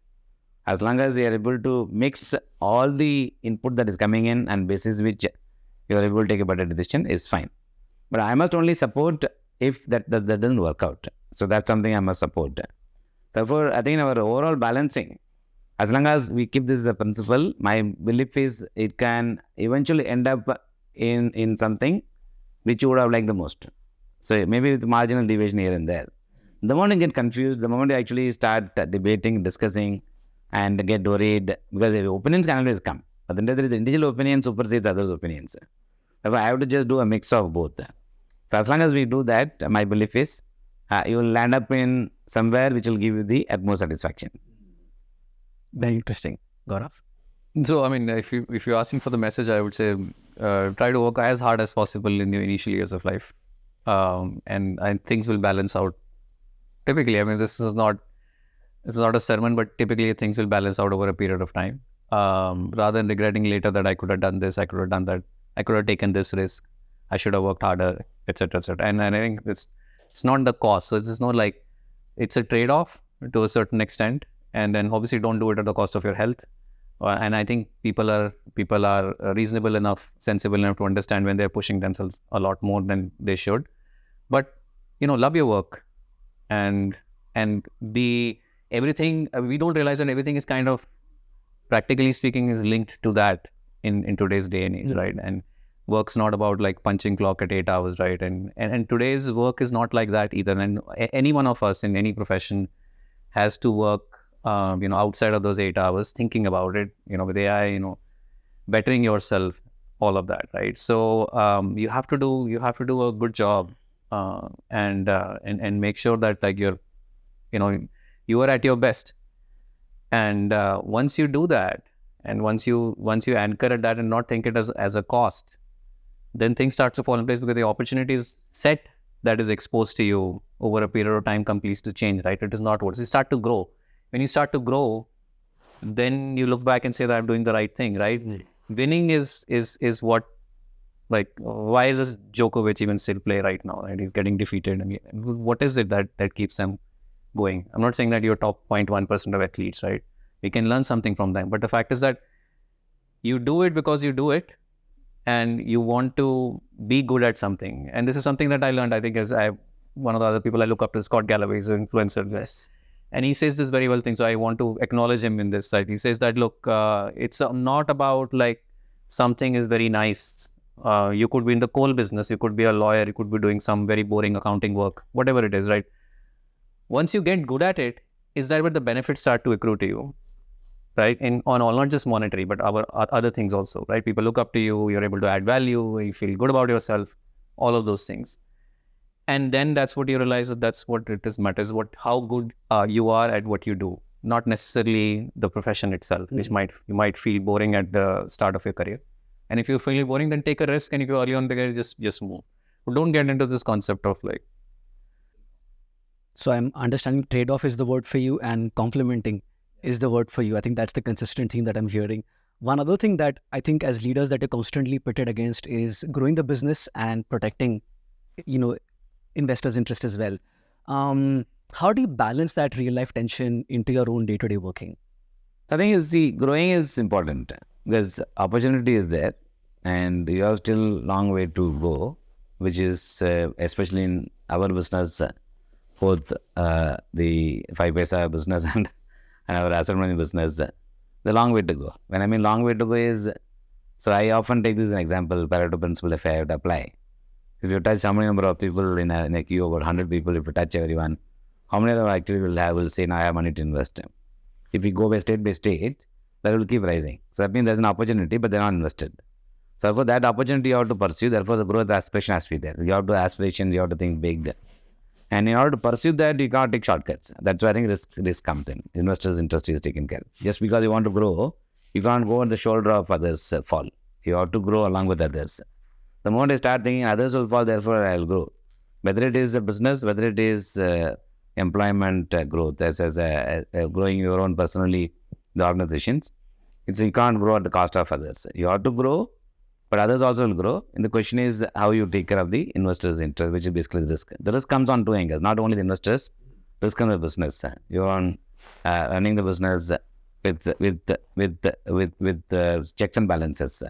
as long as you're able to mix all the input that is coming in and basis which you're able to take a better decision is fine. But I must only support if that doesn't work out. So that's something I must support. Therefore, I think our overall balancing, as long as we keep this as a principle, my belief is it can eventually end up in something which you would have liked the most. So maybe with marginal deviation here and there. The moment you get confused, the moment you actually start debating, discussing, and get worried, because the opinions can always come. But then there is individual opinion supersedes others' opinions. Therefore, I have to just do a mix of both. So as long as we do that, my belief is you will land up in somewhere which will give you the utmost satisfaction. Very interesting. Gaurav? So, I mean, if you're asking for the message, I would say try to work as hard as possible in your initial years of life, and things will balance out. Typically, I mean, this is not a sermon, but typically things will balance out over a period of time. Rather than regretting later that I could have done this, I could have done that, I could have taken this risk, I should have worked harder, etc., etc. And I think it's not the cost. So it's not like it's a trade-off to a certain extent, and then obviously don't do it at the cost of your health. And I think people are reasonable enough, sensible enough to understand when they're pushing themselves a lot more than they should. But love your work, and everything. We don't realize that everything is kind of, practically speaking, is linked to that in today's day and age, right? And work's not about like punching clock at 8 hours, right? And today's work is not like that either. And any one of us in any profession has to work outside of those 8 hours, thinking about it, with AI, bettering yourself, all of that, right? So you have to do a good job, and make sure that like you are at your best. And once you do that, and once you anchor at that and not think it as a cost, then things start to fall in place, because the opportunities set that is exposed to you over a period of time completes to change, right? It is not what you start to grow. When you start to grow, then you look back and say that I'm doing the right thing, right? Winning is what, like, why does Djokovic even still play right now? Right? He's getting defeated. And what is it that keeps them going? I'm not saying that you're top 0.1% of athletes, right? We can learn something from them. But the fact is that you do it because you do it, and you want to be good at something. And this is something that I learned, I think, as one of the other people I look up to, Scott Galloway, is an influencer. Yes. And he says this very well thing. So I want to acknowledge him in this side. He says that, look, it's not about like something is very nice. You could be in the coal business, you could be a lawyer, you could be doing some very boring accounting work, whatever it is, right? Once you get good at it, is that where the benefits start to accrue to you, right? On all, not just monetary, but our other things also, right? People look up to you, you're able to add value, you feel good about yourself, all of those things. And then that's what you realize, that's what it is matters, how good you are at what you do. not necessarily the profession itself, which you might feel boring at the start of your career. And if you feel boring, then take a risk. And if you're early on in the career, just move. But don't get into this concept of like. So I'm understanding trade-off is the word for you and complementing is the word for you. I think that's the consistent theme that I'm hearing. One other thing that I think as leaders that you're constantly pitted against is growing the business and protecting, investors' interest as well. How do you balance that real life tension into your own day-to-day working? I think growing is important because opportunity is there and you have still long way to go, which is especially in our business, both the 5 Paisa business and our asset management business, the long way to go. When I mean long way to go is, so I often take this as an example, Pareto principle if I have to apply. If you touch how many number of people in a queue, about 100 people, if you touch everyone, how many of them actually will say, now I have money to invest? If we go by state, that will keep rising. So that means there's an opportunity, but they're not invested. So for that opportunity, you have to pursue. Therefore, the growth aspiration has to be there. You have to aspiration, you have to think big. And in order to pursue that, you can't take shortcuts. That's why I think risk comes in. Investors' interest is taken care of. Just because you want to grow, you can't go on the shoulder of others' fall. You have to grow along with others. The moment you start thinking others will fall, therefore I will grow. Whether it is a business, whether it is employment growth, as growing your own personally, the organizations, you can't grow at the cost of others. You have to grow, but others also will grow. And the question is how you take care of the investors' interest, which is basically the risk. The risk comes on two angles, not only the investors, risk on the business. You're on running the business with checks and balances. So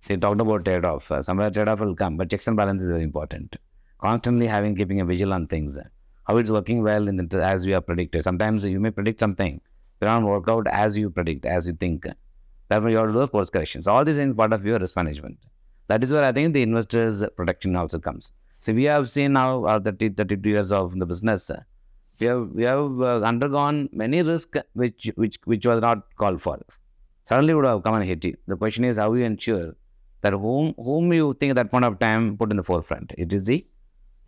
you talked about trade-off. Somewhere trade-off will come, but checks and balances is very important. Constantly keeping a vigil on things. How it's working well as you have predicted. Sometimes you may predict something, it won't work out as you predict, as you think. Therefore, you have to do course corrections. All this is part of your risk management. That is where I think the investors' protection also comes. So we have seen now 32 years of the business. We have undergone many risks which was not called for. Suddenly would have come and hit you. The question is how you ensure that whom you think at that point of time put in the forefront. It is the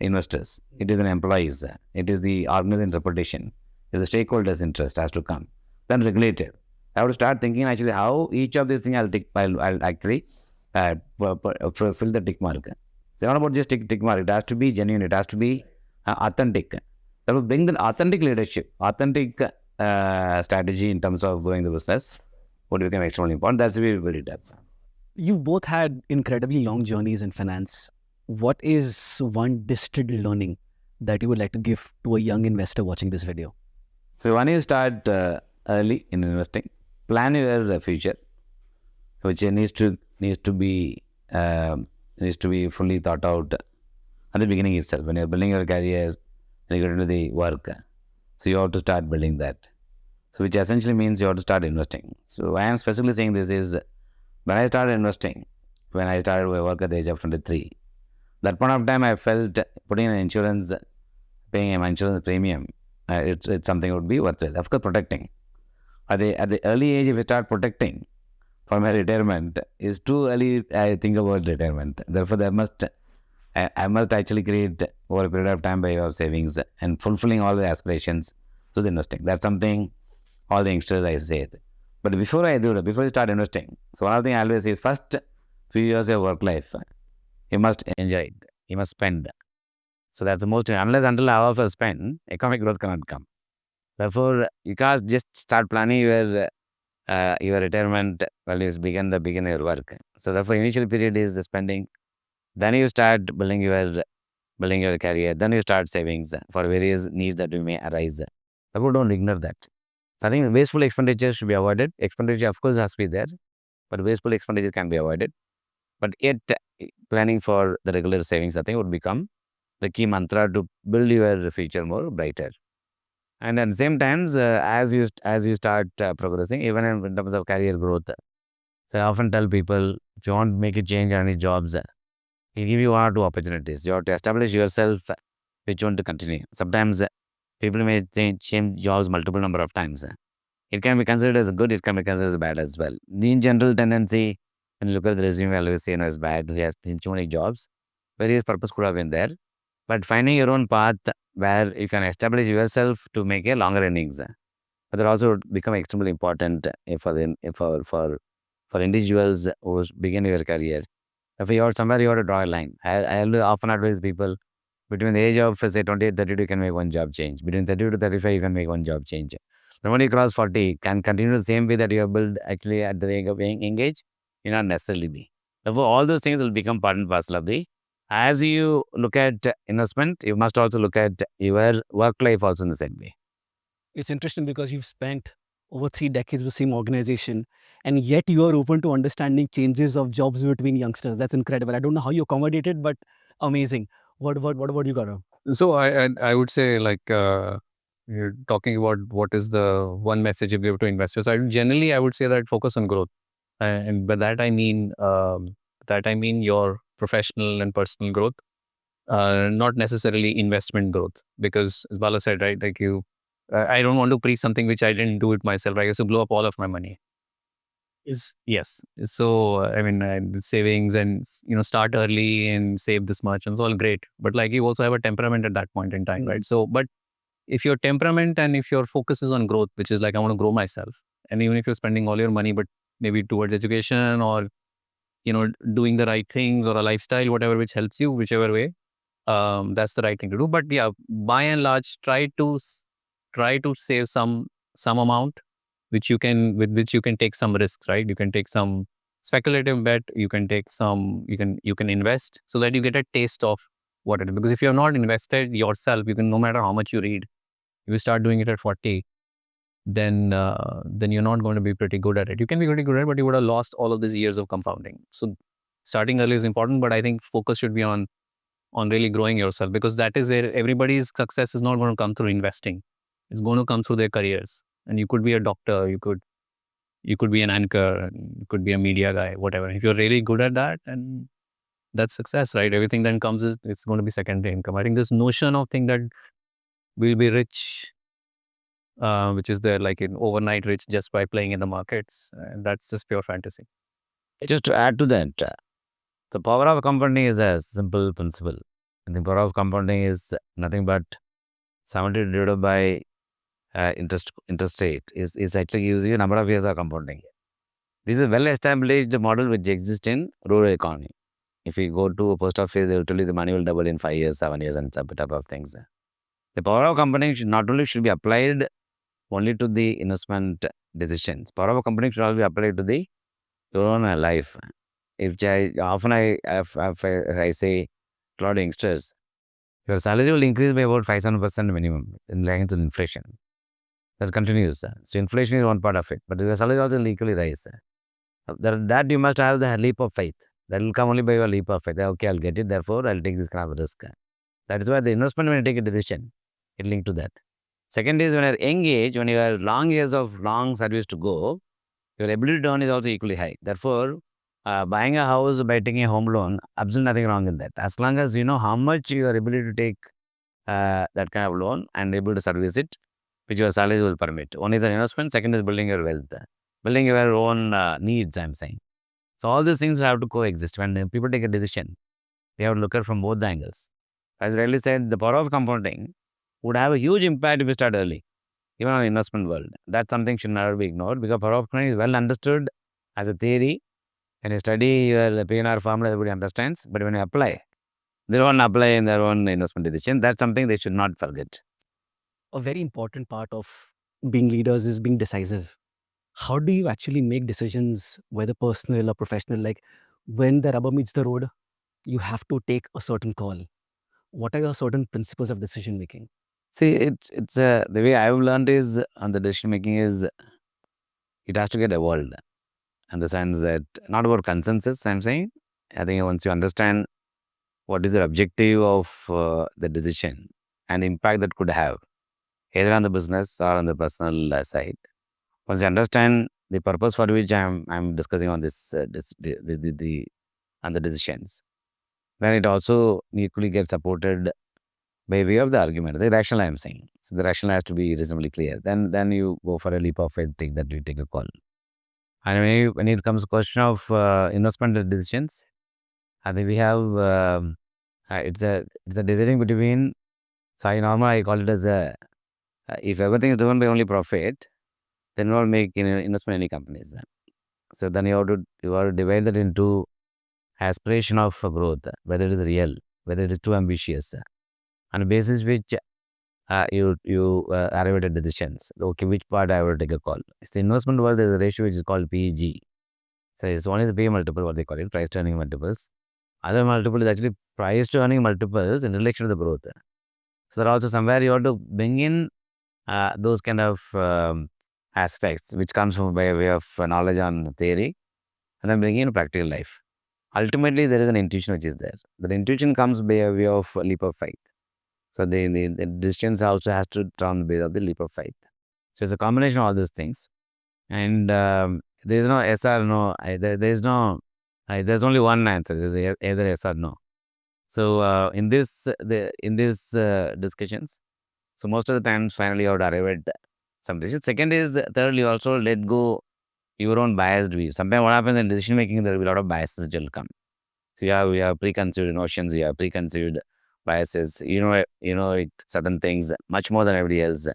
investors, it is the employees, it is the organization's reputation, it is the stakeholders' interest has to come. Then regulator. I have to start thinking actually how each of these things I'll actually fill the tick mark. It's not about just tick mark. It has to be genuine. It has to be authentic. That will bring the authentic leadership, authentic strategy in terms of growing the business would become extremely important. That's the way we build it up. You've both had incredibly long journeys in finance. What is one distilled learning that you would like to give to a young investor watching this video? So when you start early in investing, plan your future, which needs to be fully thought out at the beginning itself. When you're building your career, when you get into the work, so you have to start building that. So which essentially means you have to start investing. So why I'm specifically saying this is when I started investing, when I started my work at the age of 23, that point of time I felt putting an insurance, paying an insurance premium, it's something that would be worthwhile. Of course, protecting. At the early age, if you start protecting for my retirement, is too early. I think about retirement. Therefore, I must actually create over a period of time by way of savings and fulfilling all the aspirations to the investing. That's something all the youngsters I say. But before you start investing, so one of the things I always say is first few years of work life, you must enjoy it. You must spend. So that's the most, unless until I also spend, economic growth cannot come. Therefore, you can't just start planning your retirement while you begin your work. So therefore, initial period is the spending. Then you start building your career. Then you start savings for various needs that you may arise. Therefore, don't ignore that. So I think wasteful expenditure should be avoided. Expenditure, of course, has to be there, but wasteful expenditure can be avoided. But yet, planning for the regular savings, I think, would become the key mantra to build your future more brighter. And at the same time, as you start progressing, even in terms of career growth, so I often tell people, if you want to make a change in any jobs, it give you one or two opportunities. You have to establish yourself which one to continue. Sometimes people may change jobs multiple number of times. It can be considered as good, it can be considered as bad as well. In general tendency, when you look at the resume, I always say, as bad, we have too many jobs. Various purpose could have been there. But finding your own path where you can establish yourself to make a longer innings. but they're also become extremely important for individuals who begin your career. If you are somewhere, you have to draw a line. I often advise people between the age of say 28, 32, you can make one job change. Between 30 to 35, you can make one job change. The moment you cross 40, can continue the same way that you have built actually at the age of young age, you not necessarily be. Therefore, all those things will become part and parcel of the. As you look at investment, you must also look at your work life also in the same way. It's interesting because you've spent over 3 decades with the same organization, and yet you are open to understanding changes of jobs between youngsters. That's incredible. I don't know how you accommodate it, but amazing. What about you, Gaurav? So I would say like you're talking about what is the one message you give to investors. I would say that focus on growth, and by that I mean your professional and personal growth, not necessarily investment growth. Because as Bala said, right, like I don't want to preach something which I didn't do it myself. I used to blow up all of my money. Is yes. So I mean, the savings and start early and save this much and it's all great. But like you also have a temperament at that point in time, right? So, but if your temperament and if your focus is on growth, which is like I want to grow myself, and even if you're spending all your money, but maybe towards education or doing the right things or a lifestyle, whatever which helps you, whichever way, that's the right thing to do. But yeah, by and large, try to save some amount which you can with which you can take some risks, right? You can take some speculative bet, you can take some you can invest so that you get a taste of what it is. Because if you have not invested yourself, you can, no matter how much you read, if you start doing it at 40, then you're not going to be pretty good at it. You can be pretty good at it, but you would have lost all of these years of compounding. So starting early is important, but I think focus should be on really growing yourself, because that is where everybody's success is not going to come through investing. It's going to come through their careers. And you could be a doctor, you could be an anchor, you could be a media guy, whatever. If you're really good at that, and that's success, right? Everything then comes is it's going to be secondary income. I think this notion of thing that we'll be rich, which is there like in overnight rich just by playing in the markets, that's just pure fantasy. Just to add to that, the power of compounding is a simple principle. And the power of compounding is nothing but 70 divided by interest rate is actually gives you a number of years of compounding. This is a well-established model which exists in rural economy. If you go to a post office, they will tell you the money will double in 5 years, 7 years, and some type of things. The power of compounding should not only should be applied only to the investment decisions. Power of compounding should also be applied to the your own life. If I say to a lot of youngsters, your salary will increase by about 5-7% minimum in line with inflation. That continues. So inflation is one part of it, but your salary also will equally rise. That you must have the leap of faith. That will come only by your leap of faith. Okay, I'll get it, therefore I'll take this kind of risk. That is why the investment, when you take a decision, it linked to that. Second is when you're young age, when you have long years of long service to go, your ability to earn is also equally high. Therefore, buying a house by taking a home loan, absolutely nothing wrong in that. As long as you know how much your ability to take that kind of loan and able to service it, which your salary will permit. One is an investment, second is building your wealth, building your own needs, I'm saying. So all these things have to coexist. When people take a decision, they have to look at from both the angles. As Riley said, the power of compounding would have a huge impact if you start early, even on the investment world. That's something should never be ignored, because power of compounding is well understood as a theory. When you study your PNR formula, everybody understands. But when you apply, they don't apply in their own investment decision. That's something they should not forget. A very important part of being leaders is being decisive. How do you actually make decisions, whether personal or professional? Like when the rubber meets the road, you have to take a certain call. What are your certain principles of decision making? See, it's the way I've learned is on the decision making is it has to get evolved, in the sense that not about consensus. I'm saying, I think once you understand what is the objective of the decision and impact that could have, either on the business or on the personal side. Once you understand the purpose for which I'm discussing on the on the decisions, then it also equally gets supported by way of the argument, the rationale I'm saying. So the rationale has to be reasonably clear. Then you go for a leap of faith thing that you take a call. And when it comes to question of investment decisions, I think we have it's a deciding between. So I normally I call it as a if everything is driven by only profit, then you will make investment in any companies. So then you have to divide that into aspiration of growth, whether it is real, whether it is too ambitious, on basis which you arrive at decisions. Okay, which part I will take a call. It's the investment world. There's a ratio which is called PEG. So it's one is P multiple, what they call it, price to earning multiples. Other multiple is actually price to earning multiples in relation to the growth. So that also somewhere you have to bring in those kind of aspects which comes from by way of knowledge on theory, and then bring in practical life. Ultimately, there is an intuition which is there. That intuition comes by a way of leap of faith. So the distance also has to turn based on the leap of faith. So it's a combination of all these things. And there is no yes or no. There's only one answer. There's either yes or no. So in this discussions, so most of the times finally you have to arrive at some decision. Second is, thirdly, you also let go your own biased view. Sometimes what happens in decision making, there will be a lot of biases which will come. So we have preconceived notions, you have preconceived biases, certain things much more than everybody else.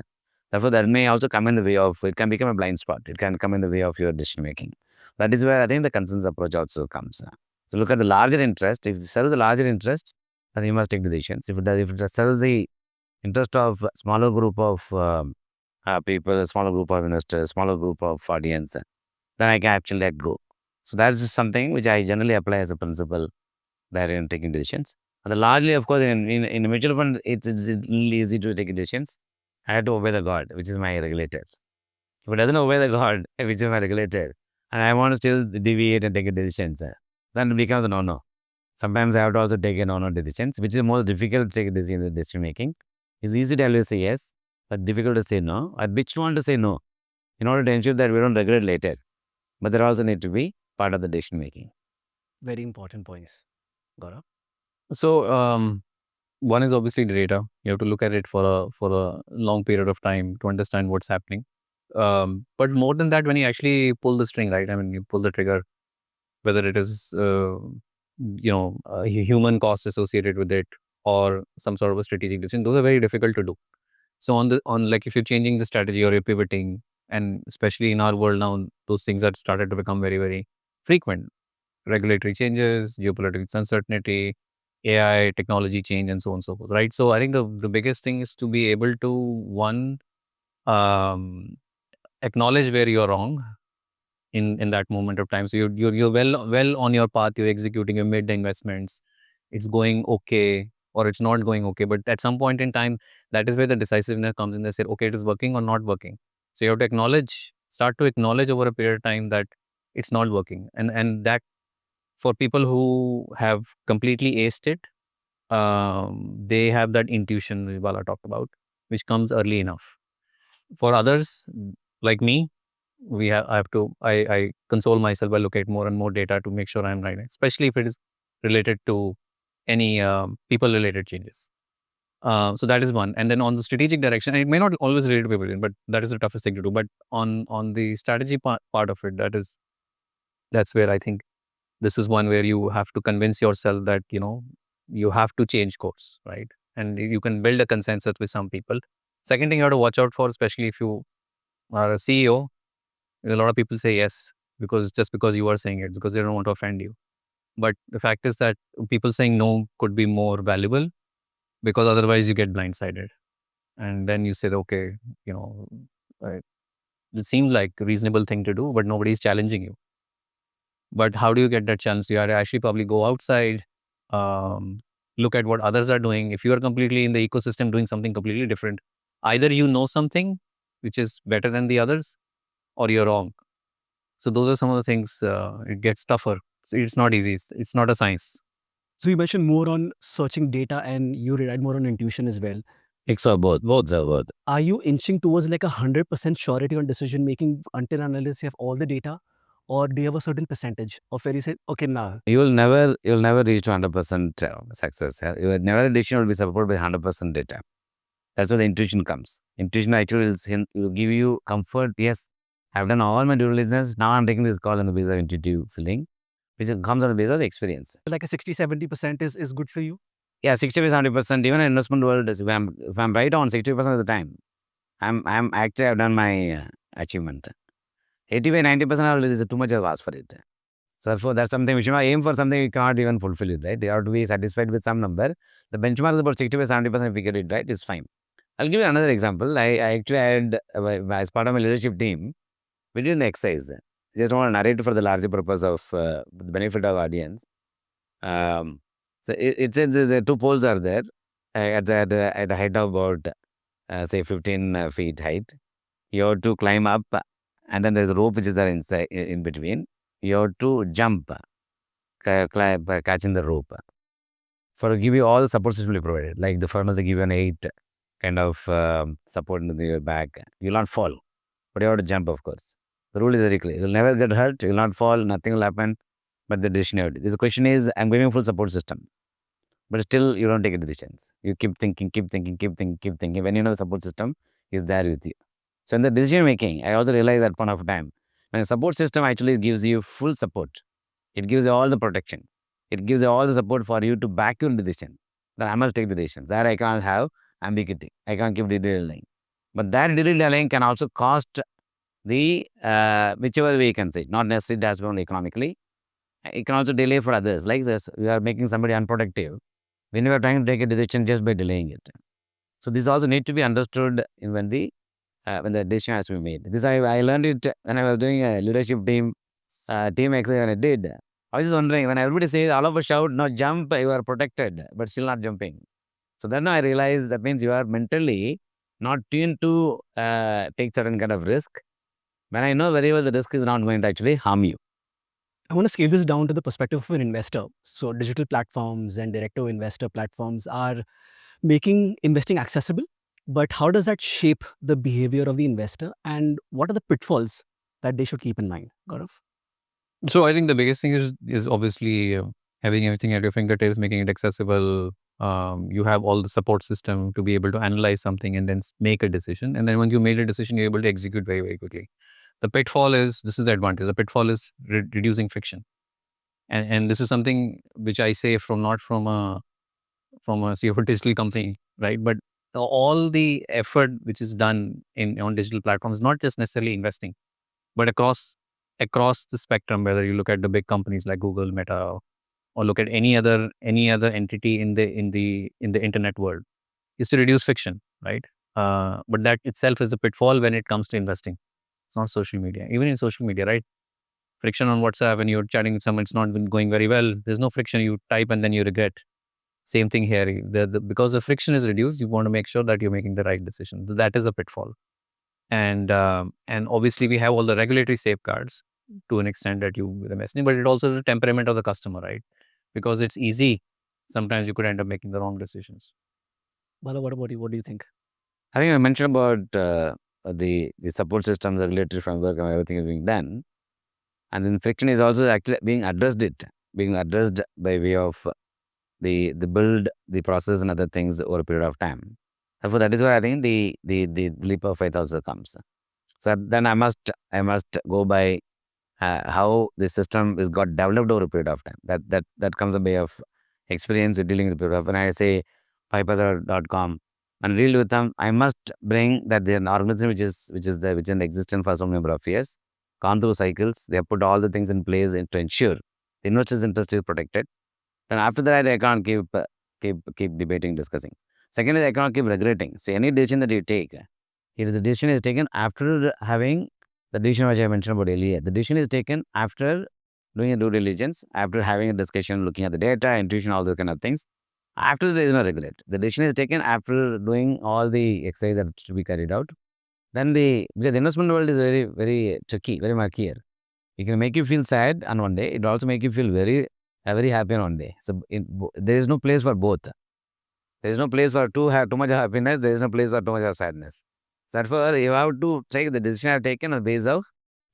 Therefore, that may also come in the way of, it can become a blind spot. It can come in the way of your decision making. That is where I think the consensus approach also comes. So look at the larger interest. If it serves the larger interest, then you must take the decisions. If it serves the interest of smaller group of people, a smaller group of investors, smaller group of audience, then I can actually let go. So that is something which I generally apply as a principle there in taking decisions. And largely, of course, in a mutual fund, it's really easy to take decisions. I have to obey the God, which is my regulator. If it doesn't obey the God, which is my regulator, and I want to still deviate and take a decisions, then it becomes a no-no. Sometimes I have to also take a no-no decisions, which is more difficult to take a decision in decision making. It's easy to always say yes, but difficult to say no. At which one to say no, in order to ensure that we don't regret later. But there also need to be part of the decision making. Very important points, Gaurav. So one is obviously the data. You have to look at it for a long period of time to understand what's happening. But more than that, when you actually pull the string, right? I mean, you pull the trigger, whether it is a human cost associated with it or some sort of a strategic decision, those are very difficult to do. So on like if you're changing the strategy or you're pivoting, and especially in our world now, those things are started to become very, very frequent. Regulatory changes, geopolitical uncertainty, AI, technology change, and so on and so forth, right? So I think the biggest thing is to be able to, one, um, acknowledge where you're wrong in that moment of time. So you're well on your path, you're executing, you made the investments, it's going okay or it's not going okay. But at some point in time, that is where the decisiveness comes in. They say, okay, it is working or not working. So you have to start to acknowledge over a period of time that it's not working. And that, for people who have completely aced it, they have that intuition Bala talked about, which comes early enough. For others, like me, I console myself by looking at more and more data to make sure I'm right, especially if it is related to any people related changes. So that is one. And then on the strategic direction, and it may not always relate to people, but that is the toughest thing to do. But on the strategy part of it, that's where I think this is one where you have to convince yourself that you have to change course, right? And you can build a consensus with some people. Second thing you have to watch out for, especially if you are a CEO, a lot of people say yes because you are saying it, because they don't want to offend you. But the fact is that people saying no could be more valuable, because otherwise you get blindsided, and then you say, okay, uh, it seems like a reasonable thing to do, but nobody's challenging you. But how do you get that chance? You have to actually probably go outside, look at what others are doing. If you are completely in the ecosystem doing something completely different, either you know something which is better than the others, or you're wrong. So those are some of the things. It gets tougher. So it's not easy. It's not a science. So you mentioned more on searching data and you relied more on intuition as well. Mix of both. Both are both. Are you inching towards like 100% surety on decision making until unless you have all the data? Or do you have a certain percentage of where you say, okay, now You'll never reach to 100% success. Your never decision will be supported by 100% data. That's where the intuition comes. Intuition actually will give you comfort. Yes, I've done all my due diligence. Now I'm taking this call on the basis of intuitive feeling, which comes on the basis of experience. like a 60-70% is good for you? Yeah, 60-70%. Even in investment world, if I'm right on 60% of the time, I've done my achievement. 80 by 90% is too much of ask for it. So therefore, that's something we should not aim for something we can't even fulfill it, right? You have to be satisfied with some number. The benchmark is about 60 by 70%. If we get it right, it's fine. I'll give you another example. I actually had, as part of my leadership team, we did an exercise. Just want to narrate for the larger purpose of the benefit of audience. So it says the two poles are there at a height of about say 15 feet height. You have to climb up, and then there's a rope which is there inside in between. You have to jump, catching the rope. For give you all the support system will be provided. Like the furnace, they give you an 8 kind of support in your back. You'll not fall, but you have to jump, of course. The rule is very clear. You'll never get hurt. You'll not fall. Nothing will happen. But the decision you have to. The question is, I'm giving full support system, but still you don't take decisions. You keep thinking, keep thinking, keep thinking, keep thinking. When you know the support system is there with you. So in the decision making, I also realized at point of time, when a support system actually gives you full support, it gives you all the protection. It gives you all the support for you to back your decision. Then I must take the decisions. That I can't have ambiguity. I can't keep delaying. But that delaying can also cost the whichever way you can say, not necessarily as well economically. It can also delay for others. Like this, we are making somebody unproductive when you are trying to take a decision just by delaying it. So this also need to be understood when the decision has to be made. This I learned it when I was doing a leadership team exercise when I did. I was just wondering when everybody says all of us shout, no jump, you are protected, but still not jumping. So then I realized that means you are mentally not tuned to take certain kind of risk. When I know very well the risk is not going to actually harm you. I want to scale this down to the perspective of an investor. So digital platforms and direct investor platforms are making investing accessible. But how does that shape the behavior of the investor, and what are the pitfalls that they should keep in mind, Gaurav? So I think the biggest thing is obviously having everything at your fingertips, making it accessible. You have all the support system to be able to analyze something and then make a decision. And then once you made a decision, you're able to execute very, very quickly. The pitfall is, this is the advantage. The pitfall is reducing friction. And this is something which I say not from a CEO digital company, right? But all the effort which is done on digital platforms, not just necessarily investing, but across the spectrum, whether you look at the big companies like Google, Meta, or look at any other entity in the internet world, is to reduce friction, right? But that itself is the pitfall when it comes to investing. It's not social media. Even in social media, right? Friction on WhatsApp when you're chatting with someone, it's not been going very well. There's no friction. You type and then you regret. Same thing here. Because the friction is reduced, you want to make sure that you're making the right decision. That is a pitfall. And obviously we have all the regulatory safeguards to an extent that you with investing, but it also is the temperament of the customer, right? Because it's easy. Sometimes you could end up making the wrong decisions. Bala, what about you? What do you think? I think I mentioned about the support systems, the regulatory framework, and everything is being done. And then friction is also actually being addressed by way of the build, the process, and other things over a period of time. Therefore, that is where I think the leap of faith also comes. So then I must go by how the system is got developed over a period of time. That comes a way of experience with dealing with the period of. When I say 5%.com and deal with them, I must bring that they're an organization which is in existence for some number of years, gone through cycles. They have put all the things in place to ensure the investor's interest is protected. Then after that, I can't keep debating, discussing. Second is I cannot keep regretting. So any decision that you take, if the decision is taken after having the decision which I mentioned about earlier, the decision is taken after doing a due diligence, after having a discussion, looking at the data, intuition, all those kind of things. After there is no regret. The decision is taken after doing all the exercise that should be carried out. Then because the investment world is very, very tricky, very murky. It can make you feel sad on one day. It also make you feel very happy on one day. So there is no place for both. There is no place for too much of happiness. There is no place for too much of sadness. So therefore, you have to take the decision I have taken on the basis of.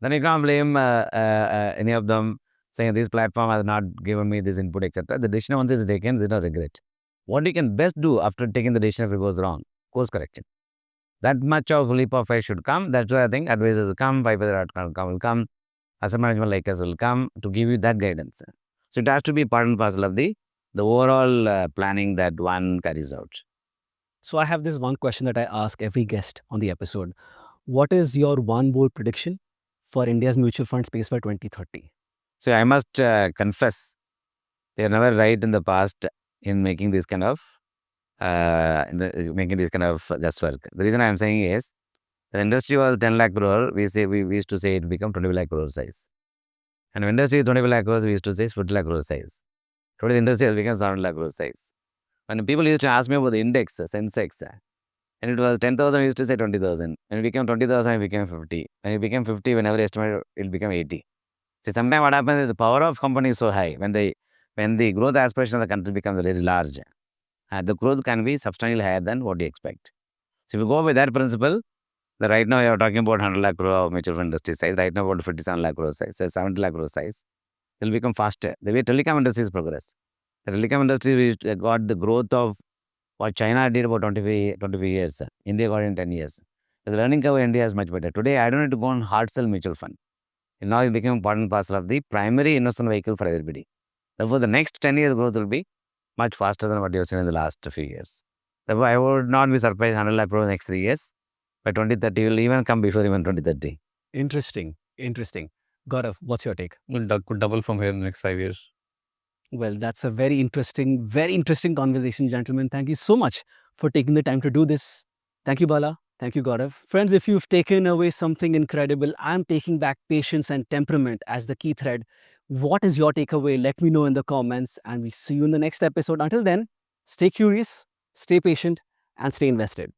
Then you can't blame any of them saying this platform has not given me this input, etc. The decision once it is taken, there is no regret. What you can best do after taking the decision if it goes wrong? Course correction. That much of leap of faith should come. That's why I think advisors will come, will come, asset management like us will come to give you that guidance. So it has to be part and parcel of the overall planning that one carries out. So I have this one question that I ask every guest on the episode. What is your one bold prediction for India's mutual fund space by 2030? So I must confess, they are never right in the past in making this kind of making this kind of guesswork. The reason I am saying is the industry was 10 lakh crore. We used to say it become 20 lakh crore size. And when industry is 20 lakh crores, we used to say it's 40 lakh crore size. Today the industry has become 7 lakh crore size. When people used to ask me about the index, Sensex, and it was 10,000, we used to say 20,000. When it became 20,000, it became 50. When it became 50, whenever estimated, it became 80. See, sometimes what happens is the power of company is so high. When the growth aspiration of the country becomes very large, the growth can be substantially higher than what you expect. So if you go with that principle, right now you are talking about 100 lakh crore mutual fund industry size, right now about 57 lakh crore size, so 70 lakh crore size, it will become faster. The way telecom industry is progressed. The telecom industry we got the growth of what China did about 25 years. India got in 10 years. The learning curve in India is much better. Today, I don't need to go on hard sell mutual fund. And now it became part and parcel of the primary investment vehicle for everybody. Therefore, the next 10 years growth will be much faster than what you have seen in the last few years. Therefore, I would not be surprised 100 lakh crore next 3 years. By 2030, will even come before even 2030. Interesting. Gaurav, what's your take? Could double from here in the next 5 years. Well, that's a very interesting conversation, gentlemen. Thank you so much for taking the time to do this. Thank you, Bala. Thank you, Gaurav. Friends, if you've taken away something incredible, I'm taking back patience and temperament as the key thread. What is your takeaway? Let me know in the comments, and we see you in the next episode. Until then, stay curious, stay patient, and stay invested.